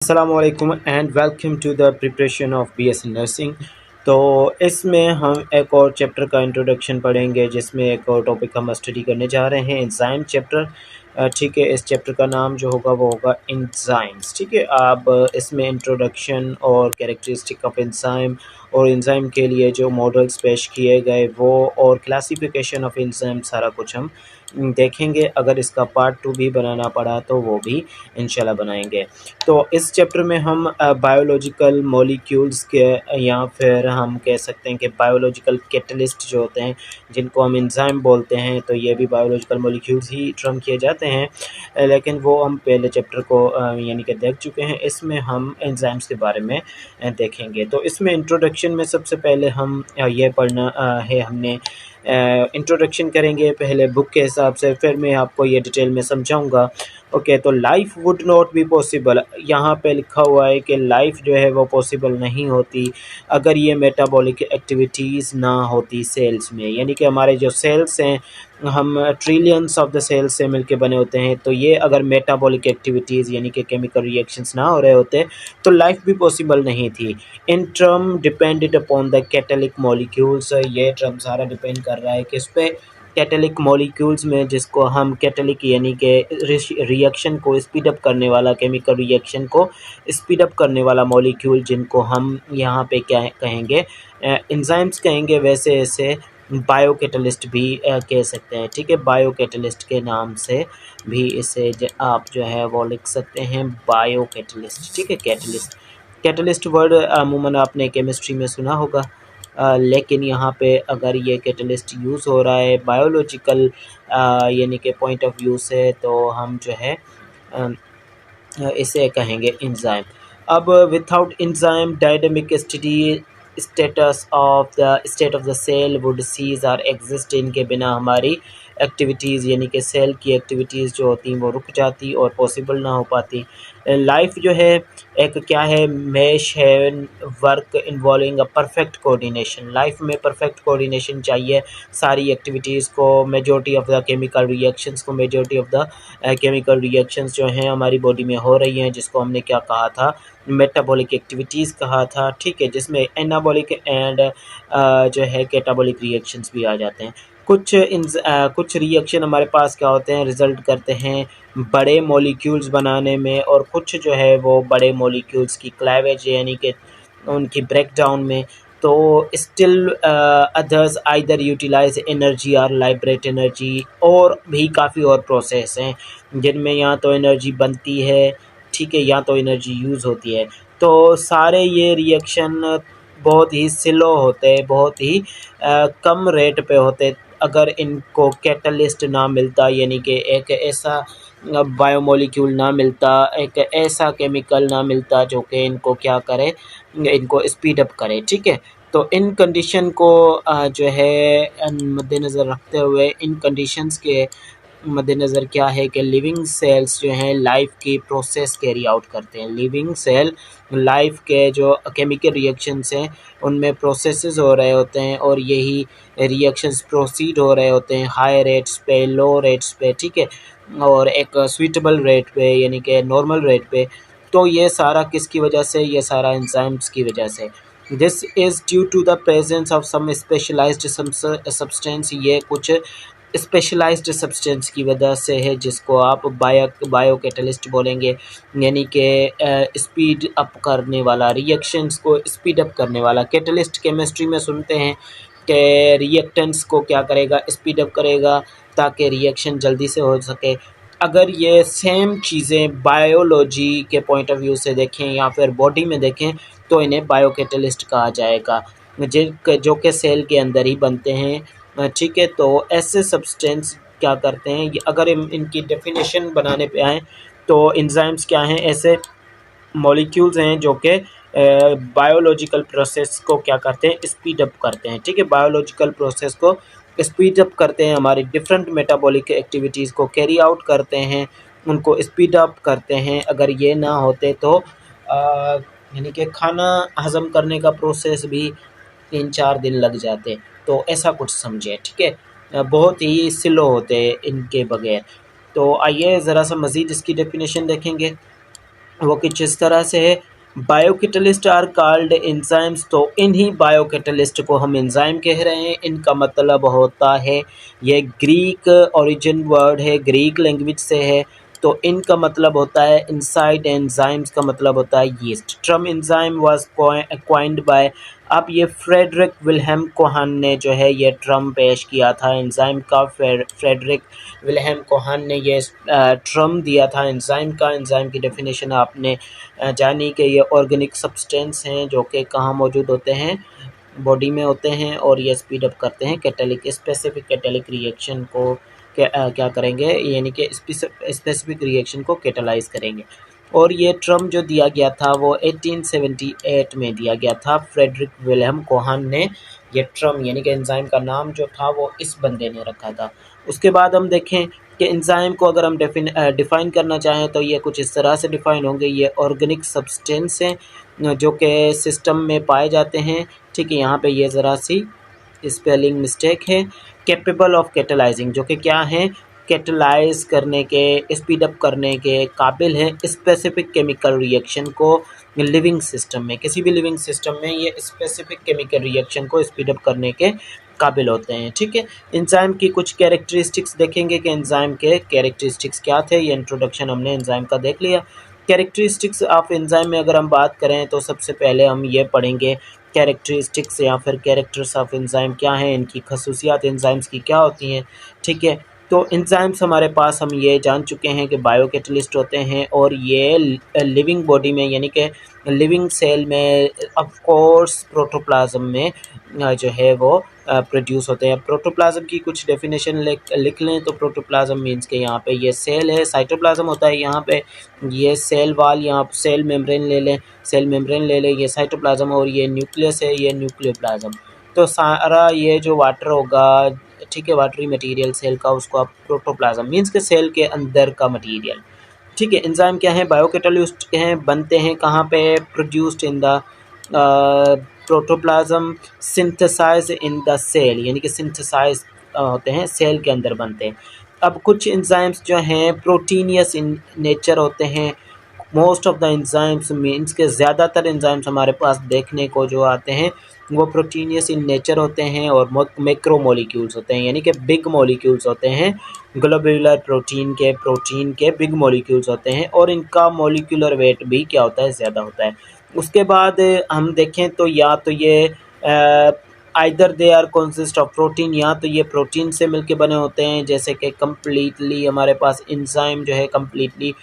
Assalamualaikum and welcome to the preparation of BSc nursing. तो इसमें हम एक और चैप्टर का इंट्रोडक्शन पढ़ेंगे जिसमें एक और टॉपिक हम स्टडी करने जा रहे हैं एंजाइम चैप्टर। ठीक है, इस चैप्टर का नाम जो होगा वो होगा एंजाइम्स। ठीक है, आप इसमें इंट्रोडक्शन और कैरेक्टरिस्टिक ऑफ एंजाइम और एंजाइम के लिए जो मॉडल्स पेश किए गए वो और क्लासिफिकेशन ऑफ एंजाइम सारा कुछ हम देखेंगे। अगर इसका पार्ट 2 भी बनाना पड़ा तो वो भी इंशाल्लाह बनाएंगे। तो इस चैप्टर में हम बायोलॉजिकल मॉलिक्यूल्स के या फिर हम कह सकते हैं कि बायोलॉजिकल कैटलिस्ट जो होते हैं जिनको हम एंजाइम बोलते हैं, तो ये भी बायोलॉजिकल मॉलिक्यूल्स ही टर्म किए जाते हैं। लेकिन वो हम पहले चैप्टर को यानी कि देख चुके हैं। इसमें हम एंजाइम्स के बारे में देखेंगे। तो इसमें इंट्रोडक्शन में सबसे पहले हम ये पढ़ना है, हमने इंट्रोडक्शन करेंगे पहले बुक के हिसाब से, फिर मैं आपको ये डिटेल में समझाऊंगा। ओके, तो life would not be possible, यहाँ पे लिखा हुआ है कि लाइफ जो है वो पॉसिबल नहीं होती अगर ये मेटाबॉलिक एक्टिविटीज़ ना होती सेल्स में। यानी कि हमारे जो सेल्स हैं, हम ट्रिलियंस ऑफ द सेल्स से मिलके बने होते हैं, तो ये अगर मेटाबॉलिक एक्टिविटीज़ यानी कि केमिकल रिएक्शंस ना हो रहे होते तो लाइफ भी पॉसिबल नहीं थी। In turn depended upon the catalytic molecules, ये टर्म सारा डिपेंड कर रहा है किस पे, कैटलिक मॉलिक्यूल्स में, जिसको हम कैटलिक यानी कि रिएक्शन को स्पीड अप करने वाला, केमिकल रिएक्शन को स्पीड अप करने वाला मॉलिक्यूल जिनको हम यहाँ पे क्या कहेंगे, एंजाइम्स कहेंगे। वैसे ऐसे बायो कैटलिस्ट भी कह सकते हैं। ठीक है, बायो कैटलिस्ट के नाम से भी इसे आप जो है वो लिख सकते हैं, बायो कैटलिस्ट। ठीक है, कैटलिस्ट कैटलिस्ट वर्ड अमूमन आपने केमिस्ट्री में सुना होगा। लेकिन यहाँ पे अगर ये कैटलिस्ट यूज़ हो रहा है बायोलॉजिकल यानी कि पॉइंट ऑफ व्यू से, तो हम जो है अ, इसे कहेंगे एंजाइम। अब without enzyme dynamic state of the cell would cease or exist, इनके बिना हमारी एक्टिविटीज़ यानी कि सेल की एक्टिविटीज़ जो होती हैं वो रुक जाती और पॉसिबल ना हो पाती। लाइफ जो है एक क्या है, मैश है, work involving a perfect coordination. Life में परफेक्ट कोऑर्डिनेशन चाहिए सारी एक्टिविटीज़ को, majority of the chemical reactions को, majority of the chemical reactions जो हैं हमारी बॉडी में हो रही हैं, जिसको हमने क्या कहा था, मेटाबॉलिक एक्टिविटीज़ कहा था। ठीक है, जिसमें एनाबॉलिक एंड जो है कैटाबॉलिक रिएक्शंस भी आ जाते हैं। कुछ रिएक्शन हमारे पास क्या होते हैं, रिज़ल्ट करते हैं बड़े मॉलिक्यूल्स बनाने में, और कुछ जो है वो बड़े मॉलिक्यूल्स की क्लैवेज यानी कि उनकी ब्रेकडाउन में। तो still others either utilize energy or liberate energy, और भी काफ़ी और प्रोसेस हैं जिनमें या तो एनर्जी बनती है, ठीक है, या तो एनर्जी यूज़ होती है। तो सारे ये रिएक्शन बहुत ही स्लो होते हैं, बहुत ही कम रेट पे होते। अगर इनको कैटलिस्ट ना मिलता यानी कि एक ऐसा बायोमोलिक्यूल ना मिलता, एक ऐसा केमिकल ना मिलता जो कि इनको क्या करे, इनको स्पीड अप करे। ठीक है, तो इन कंडीशन को जो है मद्देनज़र रखते हुए, इन कंडीशंस के मद्देनज़र क्या है कि लिविंग सेल्स जो हैं लाइफ की प्रोसेस कैरी आउट करते हैं। लिविंग सेल लाइफ के जो केमिकल रिएक्शंस हैं उनमें प्रोसेसेस हो रहे होते हैं, और यही रिएक्शंस प्रोसीड हो रहे होते हैं हाई रेट्स पे, लो रेट्स पे। ठीक है, और एक स्वीटेबल रेट पे यानी कि नॉर्मल रेट पे। तो ये सारा किसकी वजह से, ये सारा एंजाइम्स की वजह से। This is due to the presence of some specialized substance, ये कुछ स्पेशलाइज्ड सब्सटेंस की वजह से है, जिसको आप बायो कैटलिस्ट बोलेंगे। यानी कि स्पीड अप करने वाला, रिएक्शंस को स्पीड अप करने वाला। कैटलिस्ट केमिस्ट्री में सुनते हैं कि रिएक्टेंट्स को क्या करेगा, स्पीड अप करेगा ताकि रिएक्शन जल्दी से हो सके। अगर ये सेम चीज़ें बायोलॉजी के पॉइंट ऑफ व्यू से देखें या फिर बॉडी में देखें, तो इन्हें बायो कैटलिस्ट कहा जाएगा, जो कि सेल के अंदर ही बनते हैं। ठीक है, तो ऐसे सब्सटेंस क्या करते हैं, अगर इनकी डेफिनेशन बनाने पे आए तो एंजाइम्स क्या हैं, ऐसे मॉलिक्यूल्स हैं जो कि बायोलॉजिकल प्रोसेस को क्या करते हैं, स्पीड अप करते हैं। ठीक है, बायोलॉजिकल प्रोसेस को स्पीड अप करते हैं, हमारी डिफरेंट मेटाबॉलिक एक्टिविटीज़ को कैरी आउट करते हैं, उनको स्पीड अप करते हैं। अगर ये ना होते तो यानी कि खाना हज़म करने का प्रोसेस भी 3-4 दिन लग जाते। तो ऐसा कुछ समझें। ठीक है, बहुत ही स्लो होते हैं इनके बगैर। तो आइए ज़रा सा मज़ीद इसकी डेफिनेशन देखेंगे। वो कुछ इस तरह से है। बायोकैटलिस्ट आर कॉल्ड एंजाइम्स, तो इन्हीं बायोकैटलिस्ट को हम एंजाइम कह रहे हैं। इनका मतलब होता है, ये ग्रीक ओरिजिन वर्ड है, ग्रीक लैंग्वेज से है। तो इनका मतलब होता है इनसाइड, एंजाइम्स का मतलब होता है yeast. Term enzyme was coined by, अब ये फ्रेडरिक विल्हेम कोहन ने जो है ये टर्म पेश किया था एंजाइम का। फ्रेडरिक विल्हेम कोहन ने ये टर्म दिया था एंजाइम का। एंजाइम की डेफिनेशन आपने जानी कि ये ऑर्गेनिक सब्सटेंस हैं जो कि कहाँ मौजूद होते हैं, बॉडी में होते हैं, और ये स्पीड अप करते हैं कैटालिक, स्पेसिफिक कैटालिक रिएक्शन को क्या करेंगे, यानी कि स्पेसिफिक रिएक्शन को कैटालाइज करेंगे। और ये टर्म जो दिया गया था वो 1878 में दिया गया था। फ्रेडरिक विल्हेम कोहन ने ये टर्म, यानी कि एंजाइम का नाम जो था वो इस बंदे ने रखा था। उसके बाद हम देखें कि एंजाइम को अगर हम डिफ़ाइन करना चाहें तो ये कुछ इस तरह से डिफ़ाइन होंगे। ये ऑर्गेनिक सब्सटेंस हैं जो कि सिस्टम में पाए जाते हैं। ठीक है, यहाँ पे ये ज़रा सी स्पेलिंग मिस्टेक है। कैपेबल ऑफ कैटलाइजिंग, जो कि क्या है, कैटलाइज करने के, स्पीड अप करने के काबिल हैं स्पेसिफिक केमिकल रिएक्शन को लिविंग सिस्टम में। किसी भी लिविंग सिस्टम में ये स्पेसिफिक केमिकल रिएक्शन को स्पीड अप करने के काबिल होते हैं। ठीक है, एंजाइम की कुछ कैरेक्टरिस्टिक्स देखेंगे कि एंजाइम के कैरेक्टरिस्टिक्स क्या थे। ये इंट्रोडक्शन हमने एंजाइम का देख लिया। कैरेक्टरिस्टिक्स ऑफ एंजाइम में अगर हम बात करें तो सबसे पहले हम ये पढ़ेंगे कैरेक्टरिस्टिक्स या फिर कैरेक्टर्स ऑफ एंजाइम क्या हैं, इनकी खसूसियात एंजाइम्स की क्या होती हैं। ठीक है, तो एंजाइम्स हमारे पास हम ये जान चुके हैं कि बायोकैटलिस्ट होते हैं और ये लिविंग बॉडी में, यानी कि लिविंग सेल में, ऑफ कोर्स प्रोटोप्लाज्म में जो है वो प्रोड्यूस होते हैं। प्रोटोप्लाज्म की कुछ डेफिनेशन लिख लें तो प्रोटोप्लाज्म मीन्स के यहाँ पे ये सेल है, साइटोप्लाज्म होता है यहाँ पे, ये सेल वाल, यहाँ सेल मेम्ब्रेन ले लें, सेल मेम्ब्रेन ले लें, ये साइटोप्लाज्म, और ये न्यूक्लियस है, ये न्यूक्लियोप्लाज्म। तो सारा ये जो वाटर होगा, ठीक है, वाटरी मटेरियल सेल का, उसको आप प्रोटोप्लाज्म मीन्स के सेल के अंदर का मटेरियल। ठीक है, एंजाइम क्या है, बायोकैटलिस्ट हैं, बनते हैं कहाँ पे, produced in the protoplasm, synthesize in the cell, यानी कि सिंथेसाइज होते हैं, सेल के अंदर बनते हैं। अब कुछ एंजाइम्स जो हैं प्रोटीनियस इन नेचर होते हैं। Most of the enzymes means के ज़्यादातर एंजाइम्स हमारे पास देखने को जो आते हैं वो प्रोटीनियस इन नेचर होते हैं और मैक्रो मॉलिक्यूल्स होते हैं, यानी कि बिग मॉलिक्यूल्स होते हैं। ग्लोब्यूलर प्रोटीन के बिग मॉलिक्यूल्स होते हैं और इनका मॉलिक्यूलर वेट भी क्या होता है, ज़्यादा होता है। उसके बाद हम देखें तो या तो ये either they are consist of protein, या तो ये प्रोटीन से मिलके बने होते हैं, जैसे कि कम्प्लीटली हमारे पास एंजाइम जो है कम्प्लीटली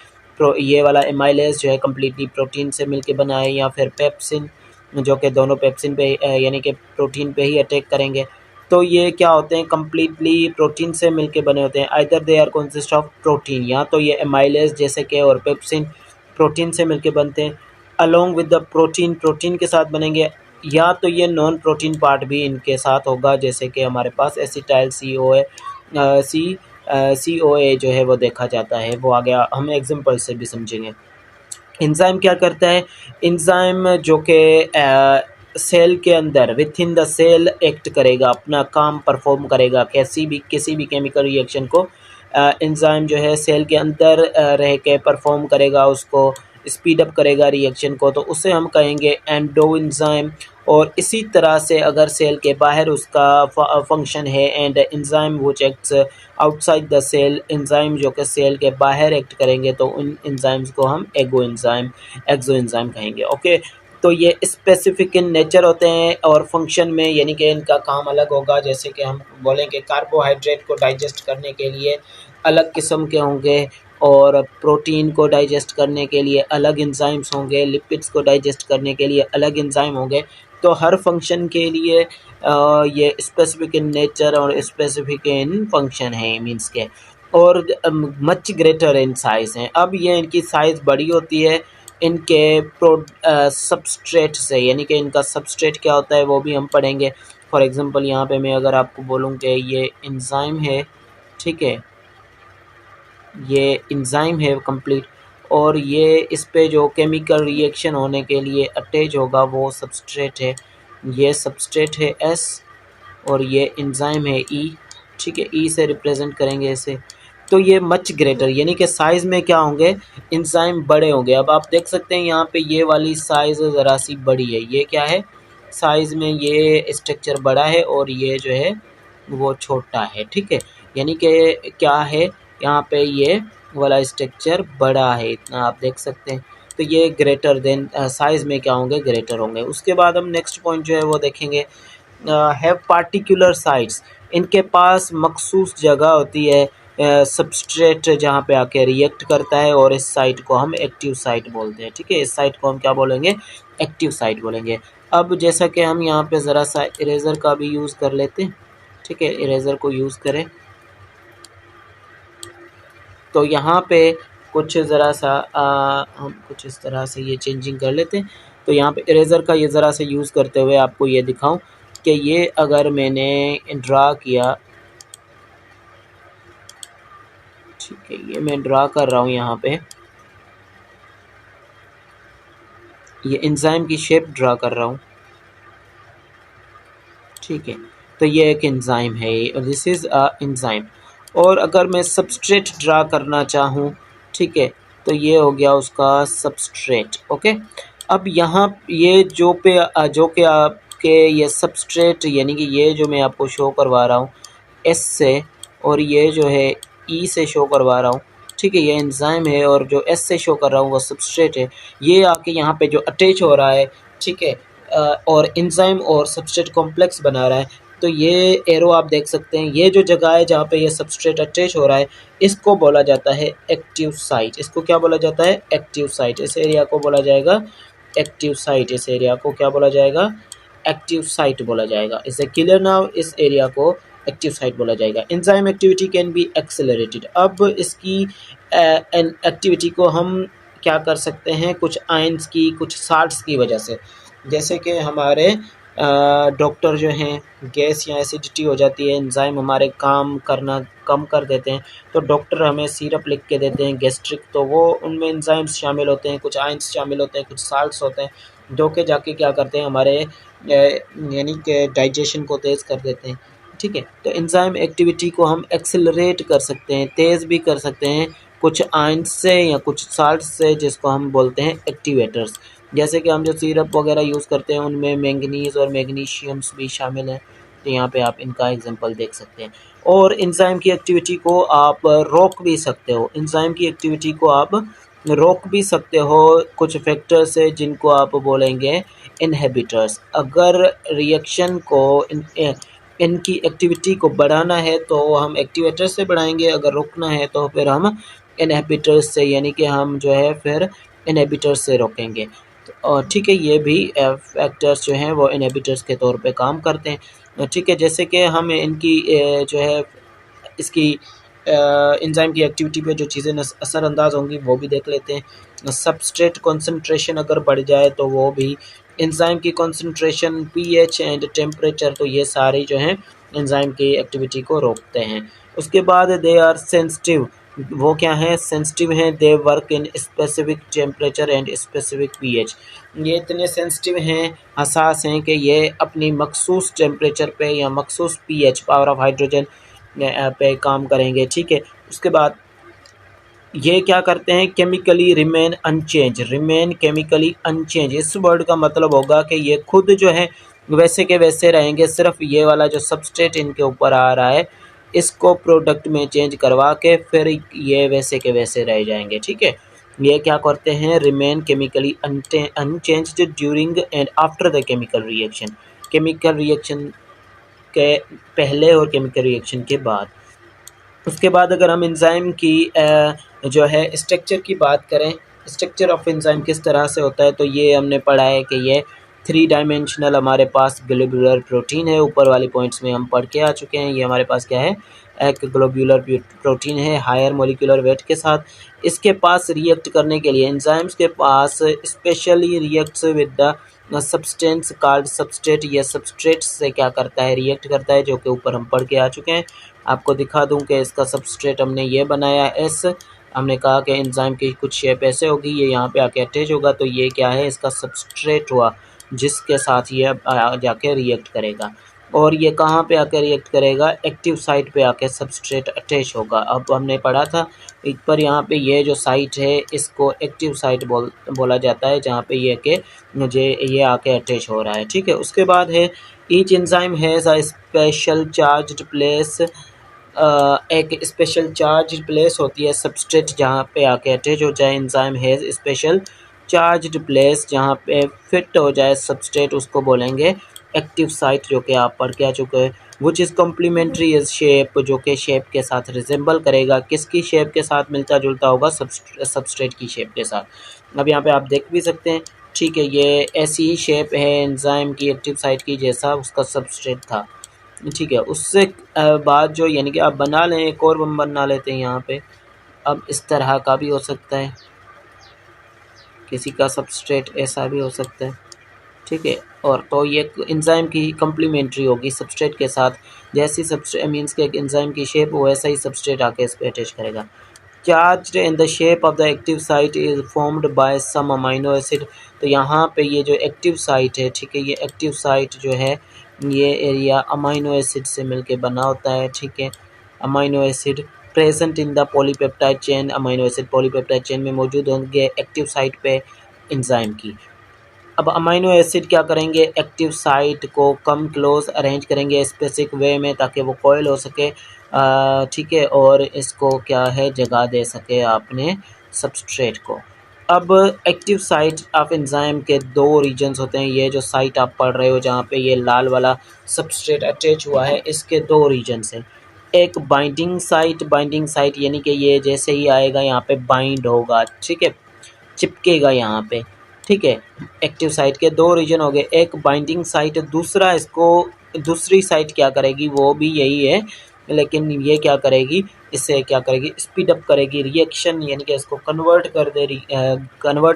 ये वाला एमाइलेज जो है कम्प्लीटली प्रोटीन से मिलके बना है, या फिर पेप्सिन जो कि दोनों पेप्सिन पे यानी कि प्रोटीन पे ही अटैक करेंगे। तो ये क्या होते हैं, कम्प्लीटली प्रोटीन से मिलके बने होते हैं। Either they are consist of protein, या तो ये एमाइलेज जैसे कि और पेप्सिन प्रोटीन से मिलके बनते हैं, अलोंग विद द प्रोटीन के साथ बनेंगे, या तो ये नॉन प्रोटीन पार्ट भी इनके साथ होगा, जैसे कि हमारे पास एसिटाइल CoA जो है वो देखा जाता है। वो आ गया, हम एग्जांपल से भी समझेंगे। एंजाइम क्या करता है, एंजाइम जो कि सेल के अंदर within the cell act करेगा, अपना काम परफॉर्म करेगा, किसी भी केमिकल रिएक्शन को एंजाइम जो है सेल के अंदर रह के परफॉर्म करेगा, उसको स्पीड अप करेगा रिएक्शन को, तो उसे हम कहेंगे एंडो एंजाइम। और इसी तरह से अगर सेल के बाहर उसका फंक्शन है, and enzyme which acts outside the cell, enzyme जो कि सेल के बाहर एक्ट करेंगे, तो उन एंजाइम्स को हम एक्सो एंजाइम कहेंगे। ओके, तो ये स्पेसिफिक इन नेचर होते हैं और फंक्शन में, यानी कि इनका काम अलग होगा। जैसे कि हम बोलेंगे कार्बोहाइड्रेट को डाइजेस्ट करने के लिए अलग किस्म के होंगे, और प्रोटीन को डाइजेस्ट करने के लिए अलग एंजाइम्स होंगे, लिपिड्स को डाइजेस्ट करने के लिए अलग एंजाइम होंगे। तो हर फंक्शन के लिए ये स्पेसिफिक इन नेचर और स्पेसिफिक इन फंक्शन है मीन्स के, और मच ग्रेटर इन साइज़ हैं। अब ये इनकी साइज़ बड़ी होती है इनके सबस्ट्रेट से, यानी कि इनका सबस्ट्रेट क्या होता है वो भी हम पढ़ेंगे। फॉर एग्जांपल यहाँ पे मैं अगर आपको बोलूँ कि ये एंजाइम है, ठीक है, ये एंजाइम है कंप्लीट, और ये इस पे जो केमिकल रिएक्शन होने के लिए अटैच होगा वो सबस्ट्रेट है। ये सबस्ट्रेट है S और ये एंजाइम है E, ठीक है, E से रिप्रेजेंट करेंगे इसे। तो ये मच ग्रेटर यानी कि साइज़ में क्या होंगे, एंजाइम बड़े होंगे। अब आप देख सकते हैं यहाँ पे ये वाली साइज़ ज़रा सी बड़ी है, ये क्या है, साइज़ में ये स्ट्रक्चर बड़ा है और ये जो है वो छोटा है, ठीक है। यानी कि क्या है, यहाँ पे ये वाला स्ट्रक्चर बड़ा है, इतना आप देख सकते हैं। तो ये ग्रेटर देन साइज़ में क्या होंगे, ग्रेटर होंगे। उसके बाद हम नेक्स्ट पॉइंट जो है वो देखेंगे, हैव पार्टिकुलर साइट्स, इनके पास मखसूस जगह होती है सबस्ट्रेट जहाँ पे आके रिएक्ट करता है, और इस साइट को हम एक्टिव साइट बोलते हैं, ठीक है। इस साइट को हम क्या बोलेंगे, एक्टिव साइट बोलेंगे। अब जैसा कि हम यहाँ पे ज़रा सा इरेज़र का भी यूज़ कर लेते हैं, ठीक है, इरेज़र को यूज़ करें तो यहाँ पे कुछ ज़रा सा हम कुछ इस तरह से ये चेंजिंग कर लेते हैं। तो यहाँ पे इरेज़र का ये ज़रा सा यूज़ करते हुए आपको ये दिखाऊं कि ये अगर मैंने ड्रा किया, ठीक है, ये मैं ड्रा कर रहा हूँ यहाँ पे, ये एंजाइम की शेप ड्रा कर रहा हूँ, ठीक है। तो ये एक एंजाइम है, ये दिस इज़ अ एंजाइम। और अगर मैं सबस्ट्रेट ड्रा करना चाहूँ, ठीक है, तो ये हो गया उसका सबस्ट्रेट, ओके। अब यहाँ ये जो कि आपके ये सबस्ट्रेट यानी कि ये जो मैं आपको शो करवा रहा हूँ एस से, और ये जो है ई से शो करवा रहा हूँ, ठीक है, ये एंजाइम है, और जो एस से शो कर रहा हूँ वो सबस्ट्रेट है। ये आके यहाँ पे जो अटैच हो रहा है, ठीक है, और एंजाइम और सबस्ट्रेट कॉम्प्लेक्स बना रहा है। तो ये एरो आप देख सकते हैं, ये जो जगह है जहाँ पे ये सबस्ट्रेट अटैच हो रहा है, इसको बोला जाता है एक्टिव साइट। इसको क्या बोला जाता है, एक्टिव साइट। इस एरिया को बोला जाएगा एक्टिव साइट। इस एरिया को क्या बोला जाएगा, एक्टिव साइट बोला जाएगा। इज ए क्लियर नाउ, इस एरिया को एक्टिव साइट बोला जाएगा। Enzyme activity can be accelerated. अब इसकी एक्टिविटी को हम क्या कर सकते हैं, कुछ आयंस की, कुछ साल्ट्स की वजह से। जैसे कि हमारे डॉक्टर जो हैं, गैस या एसिडिटी हो जाती है, एंजाइम हमारे काम करना कम कर देते हैं, तो डॉक्टर हमें सिरप लिख के देते हैं गैस्ट्रिक, तो वो उनमें एंजाइम्स शामिल होते हैं, कुछ आयंस शामिल होते हैं, कुछ साल्ट्स होते हैं, जो कि जाके क्या करते हैं, हमारे यानी कि डाइजेशन को तेज़ कर देते हैं, ठीक है। तो एंजाइम एक्टिविटी को हम एक्सेलरेट कर सकते हैं, तेज़ भी कर सकते हैं, कुछ आयंस से या कुछ साल्ट्स से, जिसको हम बोलते हैं एक्टिवेटर्स। जैसे कि हम जो सिरप वगैरह यूज़ करते हैं उनमें मैंगनीज़ और मैग्नीशियम्स भी शामिल हैं, तो यहाँ पे आप इनका एग्जांपल देख सकते हैं। और एंजाइम की एक्टिविटी को आप रोक भी सकते हो, एंजाइम की एक्टिविटी को आप रोक भी सकते हो कुछ फैक्टर्स है जिनको आप बोलेंगे इनहिबिटर्स। अगर रिएक्शन को इनकी एक्टिविटी को बढ़ाना है तो हम एक्टिवेटर से बढ़ाएंगे, अगर रोकना है तो फिर हम इनहिबिटर्स से, यानी कि हम जो है फिर इनहिबिटर्स से रोकेंगे। और ठीक है, ये भी फैक्टर्स जो हैं वो इनहिबिटर्स के तौर पे काम करते हैं, ठीक है। जैसे कि हम इनकी जो है इसकी एंजाइम की एक्टिविटी पे जो चीज़ें असरअंदाज होंगी वो भी देख लेते हैं। सबस्ट्रेट कंसंट्रेशन अगर बढ़ जाए तो वो भी, एंजाइम की कंसंट्रेशन, पीएच एंड टेम्परेचर, तो ये सारे जो हैं एंजाइम की एक्टिविटी को रोकते हैं। उसके बाद दे आर सेंसिटिव, वो क्या है, सेंसिटिव हैं, they work in specific temperature and specific pH. ये इतने सेंसिटिव हैं, हसास हैं कि ये अपनी मखसूस टेम्परेचर पे या मखसूस पीएच, पावर ऑफ हाइड्रोजन पे काम करेंगे, ठीक है। उसके बाद ये क्या करते हैं, chemically remain unchanged, remain chemically unchanged, इस वर्ड का मतलब होगा कि ये खुद जो है वैसे के वैसे रहेंगे, सिर्फ ये वाला जो सबस्ट्रेट इनके ऊपर आ रहा है इसको प्रोडक्ट में चेंज करवा के फिर ये वैसे के वैसे रह जाएंगे, ठीक है। ये क्या करते हैं, remain chemically unchanged during and after the chemical reaction, chemical reaction के पहले और केमिकल रिएक्शन के बाद। उसके बाद अगर हम एंजाइम की जो है स्ट्रक्चर की बात करें, स्ट्रक्चर ऑफ एंजाइम किस तरह से होता है, तो ये हमने पढ़ा है कि ये 3 डायमेंशनल हमारे पास ग्लोब्यूलर प्रोटीन है। ऊपर वाले पॉइंट्स में हम पढ़ के आ चुके हैं। ये हमारे पास क्या है, एक ग्लोब्यूलर प्रोटीन है हायर मोलिकुलर वेट के साथ। इसके पास रिएक्ट करने के लिए, एंजाइम्स के पास specially reacts with the substance called substrate, ये सबस्ट्रेट से क्या करता है, रिएक्ट करता है, जो कि ऊपर हम पढ़ के आ चुके हैं। आपको दिखा दूं कि इसका सबस्ट्रेट हमने ये बनाया एस, हमने कहा कि एंजाइम की कुछ शेप ऐसे होगी, ये यहाँ पे आके अटैच होगा, तो ये क्या है, इसका सबस्ट्रेट हुआ जिसके साथ ये जाके रिएक्ट करेगा। और ये कहाँ पे आकर रिएक्ट करेगा, एक्टिव साइट पे आके सबस्ट्रेट अटैच होगा। अब हमने पढ़ा था एक पर यहाँ पे ये जो साइट है इसको एक्टिव साइट बोला जाता है, जहाँ पे ये के मुझे ये आके अटैच हो रहा है, ठीक है। उसके बाद है each enzyme has a special charged place, एक स्पेशल चार्ज प्लेस होती है सबस्ट्रेट जहाँ पे आके अटैच हो जाए। Enzyme has special charged place, जहाँ पे फिट हो जाए सबस्ट्रेट, उसको बोलेंगे एक्टिव साइट, जो कि आप पढ़ के आ चुके हैं। Which is complementary is shape, जो कि शेप के साथ रिजेंबल करेगा, किसकी शेप के साथ मिलता जुलता होगा, सबस्ट्रेट की शेप के साथ। अब यहाँ पे आप देख भी सकते हैं, ठीक है, ये ऐसी ही शेप है एंजाइम की एक्टिव साइट की जैसा उसका सबस्ट्रेट था, ठीक है। उससे बाद जो यानी कि आप बना लें, एक और हम बना लेते हैं यहाँ पे। अब इस तरह का भी हो सकता है, किसी का सबस्ट्रेट ऐसा भी हो सकता है, ठीक है। और तो ये एंजाइम की कम्प्लीमेंट्री होगी सबस्ट्रेट के साथ, जैसी सबस्ट्रेट मीन्स के एंजाइम की शेप हो वैसा ही सबस्ट्रेट आके इस पर अटैच करेगा। Charged in the shape of the active site is formed by some amino acid, तो यहाँ पे ये जो एक्टिव साइट है, ठीक है, ये एक्टिव साइट जो है ये एरिया अमाइनो एसिड से मिलके बना होता है, ठीक है। Amino acid present in the polypeptide chain, amino acid polypeptide chain में मौजूद होंगे एक्टिव साइट पे एंजाइम की। अब अमाइनो एसिड क्या करेंगे, एक्टिव साइट को कम क्लोज अरेंज करेंगे स्पेसिफिक वे में, ताकि वो कॉइल हो सके, ठीक है, और इसको क्या है जगह दे सके आपने सबस्ट्रेट को। अब एक्टिव साइट ऑफ एंजाइम के दो रीजन्स होते हैं, ये जो साइट आप पढ़ रहे हो जहाँ पे ये लाल वाला सबस्ट्रेट अटैच हुआ है, इसके दो रीजन्स हैं। एक बाइंडिंग साइट यानी कि ये जैसे ही आएगा यहाँ पे बाइंड होगा, ठीक है, चिपकेगा यहाँ पे, ठीक है। एक्टिव साइट के दो रीजन हो गए, एक बाइंडिंग साइट, दूसरा इसको दूसरी साइट क्या करेगी वो भी यही है, लेकिन ये क्या करेगी, इससे क्या करेगी, स्पीड अप करेगी रिएक्शन, यानी कि इसको कन्वर्ट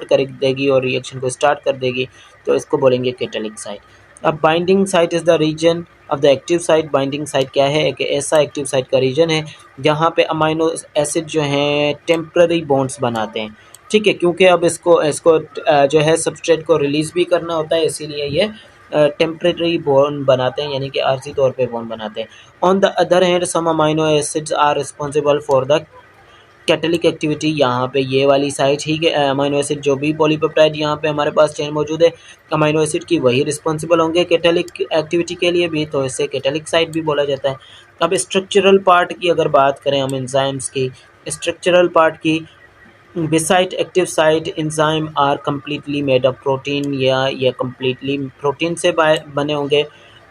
कर देगी और रिएक्शन को स्टार्ट कर देगी, तो इसको बोलेंगे कैटालिटिक साइट। अब binding site is the region of the active site, binding site क्या है, एक ऐसा एक्टिव साइट का रीजन है जहाँ पे अमाइनो एसिड जो हैं टेम्पररी बॉन्ड्स बनाते हैं, ठीक है, क्योंकि अब इसको इसको जो है सबस्ट्रेट को रिलीज़ भी करना होता है, इसीलिए ये टेम्परेरी बॉन्ड बनाते हैं, यानी कि आर्जी तौर पे बॉन्ड बनाते हैं। On the other hand some amino acids are responsible for the catalytic activity, यहाँ पे ये वाली साइट ही के अमाइनो एसिड जो भी पॉलीपेप्टाइड यहाँ पे हमारे पास चेन मौजूद है अमाइनो एसिड की, वही रिस्पॉन्सिबल होंगे कैटलिक एक्टिविटी के लिए भी, तो इसे कैटलिक साइट भी बोला जाता है। अब स्ट्रक्चरल पार्ट की अगर बात करें हम एंजाइम्स की, स्ट्रक्चरल पार्ट की, beside active site enzyme are completely made of protein, या ये completely प्रोटीन से बने होंगे।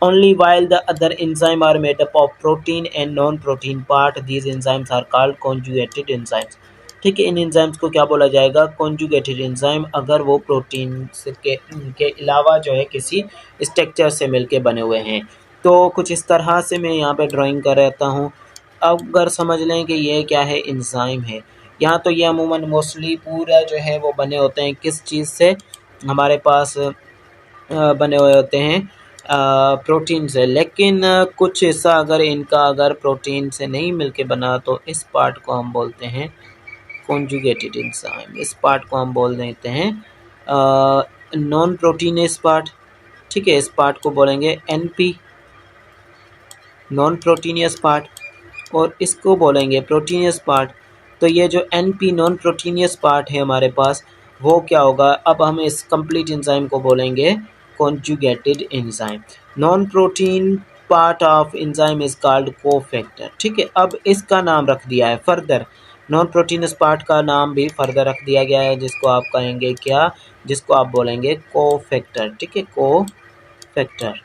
only while the other enzyme are made up of protein and non protein part, these enzymes are called conjugated enzymes, ठीक है। इन enzymes को क्या बोला जाएगा, कॉन्जुगेटेड एंजाइम, अगर वो प्रोटीन के अलावा जो है किसी स्ट्रक्चर से मिलके बने हुए हैं। तो कुछ इस तरह से मैं यहाँ पे ड्राइंग कर रहता हूँ। अब अगर समझ लें कि ये क्या है, एंजाइम है। यहाँ तो ये अमूमन मोस्टली पूरा जो है वो बने होते हैं किस चीज़ से, हमारे पास बने हुए होते हैं प्रोटीन से, लेकिन कुछ हिस्सा अगर इनका अगर प्रोटीन से नहीं मिलके बना तो इस पार्ट को हम बोलते हैं कॉन्जुगेटेड एंजाइम, इस पार्ट को हम बोल देते हैं नॉन प्रोटीनस पार्ट, ठीक है। इस पार्ट को बोलेंगे एनपी, नॉन प्रोटीनियस पार्ट, और इसको बोलेंगे प्रोटीनियस पार्ट। तो ये जो एनपी नॉन प्रोटीनियस पार्ट है हमारे पास, वो क्या होगा, अब हम इस कंप्लीट एंजाइम को बोलेंगे conjugated enzyme. Non protein part of enzyme is called cofactor, ठीक है। अब इसका नाम रख दिया है फर्दर, नॉन प्रोटीनस पार्ट का नाम भी फर्दर रख दिया गया है, जिसको आप कहेंगे क्या, जिसको आप बोलेंगे कोफैक्टर, ठीक है, कोफैक्टर।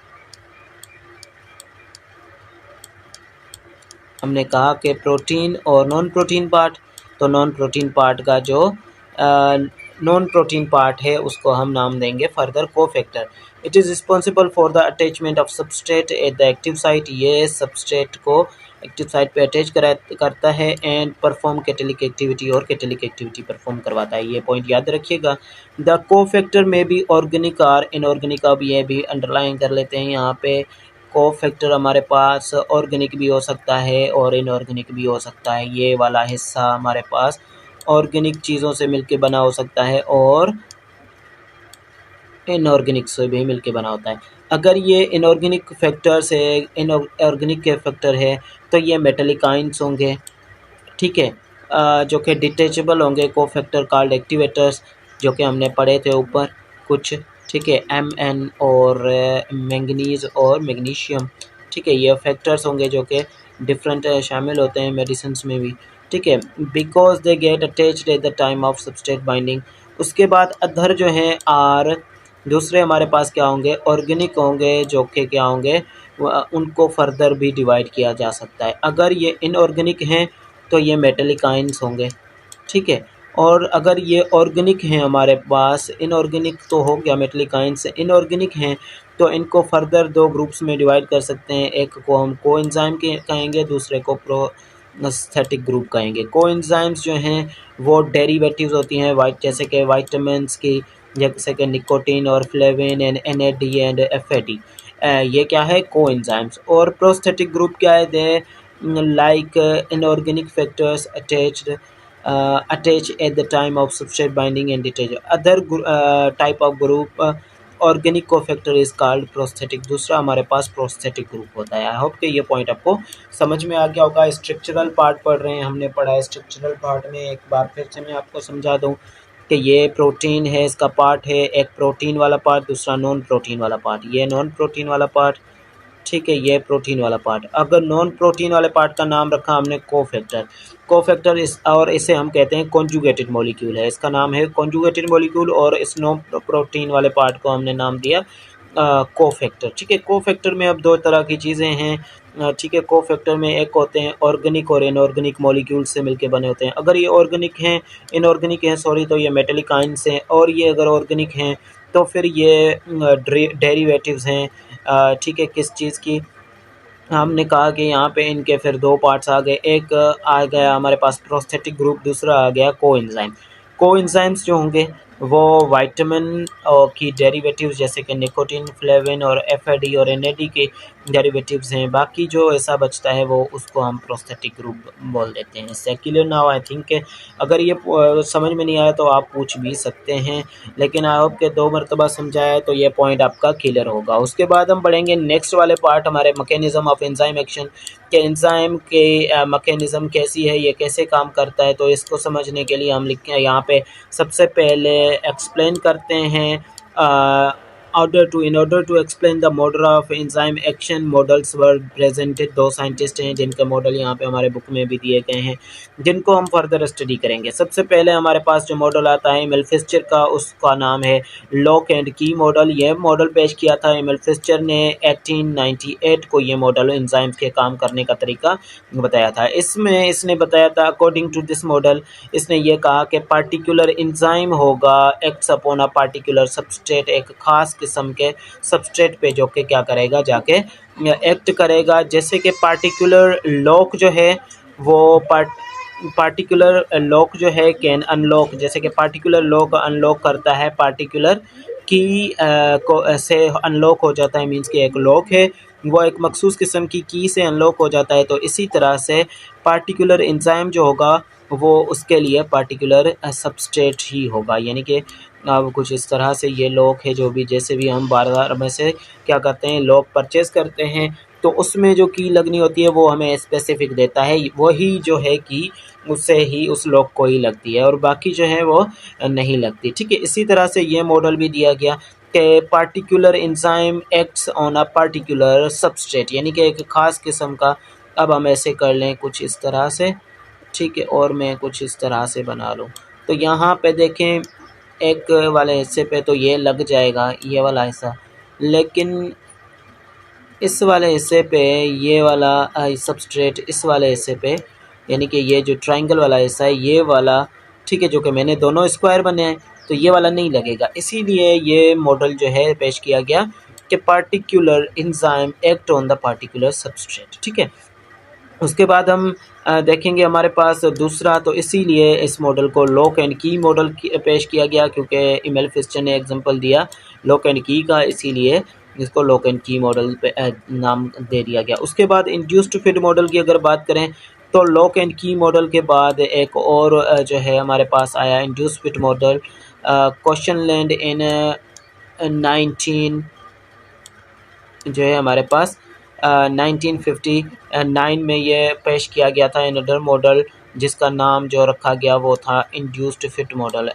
हमने कहा कि प्रोटीन और नॉन प्रोटीन पार्ट, तो नॉन प्रोटीन पार्ट का जो नॉन प्रोटीन पार्ट है उसको हम नाम देंगे further cofactor. It is responsible for the attachment of substrate at the active site, ये सबस्ट्रेट को एक्टिव साइट पे अटैच करता है, एंड परफॉर्म कैटलिक एक्टिविटी, और कैटलिक एक्टिविटी परफॉर्म करवाता है, ये पॉइंट याद रखिएगा। द कोफैक्टर में भी ऑर्गेनिक और इनऑर्गेनिक, अब ये भी अंडरलाइन कर लेते हैं यहाँ पे। कोफैक्टर हमारे पास ऑर्गेनिक भी हो सकता है और इनऑर्गेनिक भी हो सकता है, ये वाला हिस्सा हमारे पास ऑर्गेनिक चीज़ों से मिलके बना हो सकता है और इनऑर्गेनिक से भी मिलके बना होता है। अगर ये इनऑर्गेनिक फैक्टर्स है, इनऑर्गेनिक के फैक्टर है, तो ये मेटेलिक आयंस होंगे, ठीक है, जो कि डिटेचेबल होंगे, कोफैक्टर कॉल्ड एक्टिवेटर्स, जो कि हमने पढ़े थे ऊपर कुछ, ठीक है, Mn और मैंगनीज़ और मैग्नीशियम, ठीक है, ये फैक्टर्स होंगे जो कि डिफरेंट शामिल होते हैं मेडिसिन्स में भी, ठीक है, because they get attached at the time of substrate binding. उसके बाद अदर जो हैं आर, दूसरे हमारे पास क्या होंगे, ऑर्गेनिक होंगे, जो कि क्या होंगे, उनको फर्दर भी डिवाइड किया जा सकता है। अगर ये इनऑर्गेनिक हैं तो ये मेटेलिक आयंस होंगे, ठीक है, और अगर ये ऑर्गेनिक हैं हमारे पास, इनऑर्गेनिक तो हो गया मेटेलिक आयंस, इनऑर्गेनिक हैं तो इनको फर्दर दो ग्रुप्स में डिवाइड कर सकते हैं। एक को हम कोएंजाइम के कहेंगे, दूसरे को प्रोस्थेटिक ग्रुप कहेंगे। कोएंजाइम्स जो हैं वो डेरिवेटिव्स होती हैं वाइट, जैसे कि वाइटामिन्स की, जैसे कि निकोटीन और flavin and NAD and FAD, ये क्या है, कोएंजाइम्स। और प्रोस्थेटिक ग्रुप क्या है, दे like inorganic factors attach at the time of substrate binding and detergent. Other type of group organic cofactor is called prosthetic. दूसरा हमारे पास प्रोस्थेटिक ग्रुप होता है। आई होप कि ये पॉइंट आपको समझ में आ गया होगा। स्ट्रक्चरल पार्ट पढ़ रहे हैं, हमने पढ़ा है स्ट्रक्चरल पार्ट में, एक बार फिर से मैं आपको समझा दूं कि ये प्रोटीन है, इसका पार्ट है, एक प्रोटीन वाला पार्ट, दूसरा नॉन प्रोटीन वाला पार्ट। ये नॉन प्रोटीन वाला पार्ट, ठीक है, ये प्रोटीन वाला पार्ट। अगर नॉन प्रोटीन वाले पार्ट का नाम रखा हमने कोफैक्टर, कोफैक्टर इस, और इसे हम कहते हैं कॉन्जुगेटेड मॉलिक्यूल है, इसका नाम है कॉन्जुगेटेड मॉलिक्यूल। और इस नॉन प्रोटीन वाले पार्ट को हमने नाम दिया कोफैक्टर, ठीक है। कोफैक्टर में अब दो तरह की चीज़ें हैं, ठीक है। कोफैक्टर में एक होते हैं ऑर्गेनिक और इनऑर्गेनिक मॉलिक्यूल से मिलके बने होते हैं। अगर ये ऑर्गेनिक हैं, इनऑर्गेनिक हैं सॉरी, तो ये मेटेलिक आयंस हैं, और ये अगर ऑर्गेनिक हैं तो फिर ये डेरिवेटिव्स हैं, ठीक है, किस चीज़ की। हमने कहा कि यहाँ पे इनके फिर दो पार्ट्स आ गए, एक आ गया हमारे पास प्रोस्थेटिक ग्रुप, दूसरा आ गया कोएंजाइम। कोएंजाइम्स जो होंगे वो विटामिन की डेरिवेटिव्स, जैसे कि निकोटीन, फ्लेविन और FAD और NAD के डेरिवेटिव्स हैं। बाकी जो ऐसा बचता है वो उसको हम प्रोस्थेटिक ग्रुप बोल देते हैं। सेक्युलर नाउ आई थिंक अगर ये समझ में नहीं आया तो आप पूछ भी सकते हैं, लेकिन आई होप के 2 मरतबा समझाया तो ये पॉइंट आपका क्लियर होगा। उसके बाद हम बढ़ेंगे नेक्स्ट वाले पार्ट, हमारे मैकेनिज्म ऑफ एंजाइम एक्शन, कि एंजाइम के मैकेनिज्म कैसी है, ये कैसे काम करता है। तो इसको समझने के लिए हम लिखें यहाँ पे सबसे पहले एक्सप्लेन करते हैं in order to explain the model of enzyme action, models were presented। दो साइंटिस्ट हैं जिनके मॉडल यहाँ पे हमारे बुक में भी दिए गए हैं, जिनको हम फर्दर स्टडी करेंगे। सबसे पहले हमारे पास जो मॉडल आता है एमिल फिशर का, उसका नाम है लॉक एंड की मॉडल। यह मॉडल पेश किया था एमिल फिशर ने 1898 को। ये मॉडल एंजाइम्स के काम करने का तरीका बताया था। इसमें इसने बताया था, अकॉर्डिंग टू दिस मॉडल, इसने ये कहा कि पार्टिकुलर एंजाइम होगा acts upon a particular substrate, एक खास किस्म के सबस्ट्रेट पे, जो कि क्या करेगा, जाके एक्ट करेगा। जैसे कि पार्टिकुलर लॉक जो है वो पार्टिकुलर लॉक जो है कैन अनलॉक, जैसे कि पार्टिकुलर लॉक अनलॉक करता है, पार्टिकुलर की को से अनलॉक हो जाता है। मींस कि एक लॉक है वो एक मखसूस किस्म की से अनलॉक हो जाता है। तो इसी तरह से पार्टिकुलर एंजाइम जो होगा वो उसके लिए पार्टिकुलर सबस्ट्रेट ही होगा। यानी कि अब कुछ इस तरह से ये लॉक है, जो भी जैसे भी हम बाजार में से क्या करते हैं, लॉक परचेज़ करते हैं, तो उसमें जो की लगनी होती है वो हमें स्पेसिफिक देता है, वही जो है की उससे ही उस लॉक को ही लगती है, और बाकी जो है वो नहीं लगती, ठीक है। इसी तरह से ये मॉडल भी दिया गया कि particular enzyme acts on a particular substrate, यानी कि एक ख़ास किस्म का। अब हम ऐसे कर लें कुछ इस तरह से, ठीक है, और मैं कुछ इस तरह से बना लूँ। तो यहाँ पे देखें एक वाले हिस्से पे तो ये लग जाएगा, ये वाला हिस्सा, लेकिन इस वाले हिस्से पे ये वाला सबस्ट्रेट इस वाले हिस्से पे, यानी कि ये जो ट्रायंगल वाला हिस्सा है ये वाला, ठीक है, जो कि मैंने दोनों स्क्वायर बने हैं, तो ये वाला नहीं लगेगा। इसीलिए ये मॉडल जो है पेश किया गया कि particular enzyme act on the particular substrate, ठीक है। उसके बाद हम देखेंगे हमारे पास दूसरा, तो इसीलिए इस मॉडल को लॉक एंड की मॉडल पेश किया गया, क्योंकि एमिल फिशर ने एग्जांपल दिया लॉक एंड की का, इसीलिए इसको लॉक एंड की मॉडल पे नाम दे दिया गया। उसके बाद इंड्यूस्ड फीड मॉडल की अगर बात करें तो लॉक एंड की मॉडल के बाद एक और जो है हमारे पास आया induced feed model, question land in 19 जो है हमारे पास 1959 में ये पेश किया गया था अनदर मॉडल, जिसका नाम जो रखा गया वो था इंड्यूस्ड फिट मॉडल।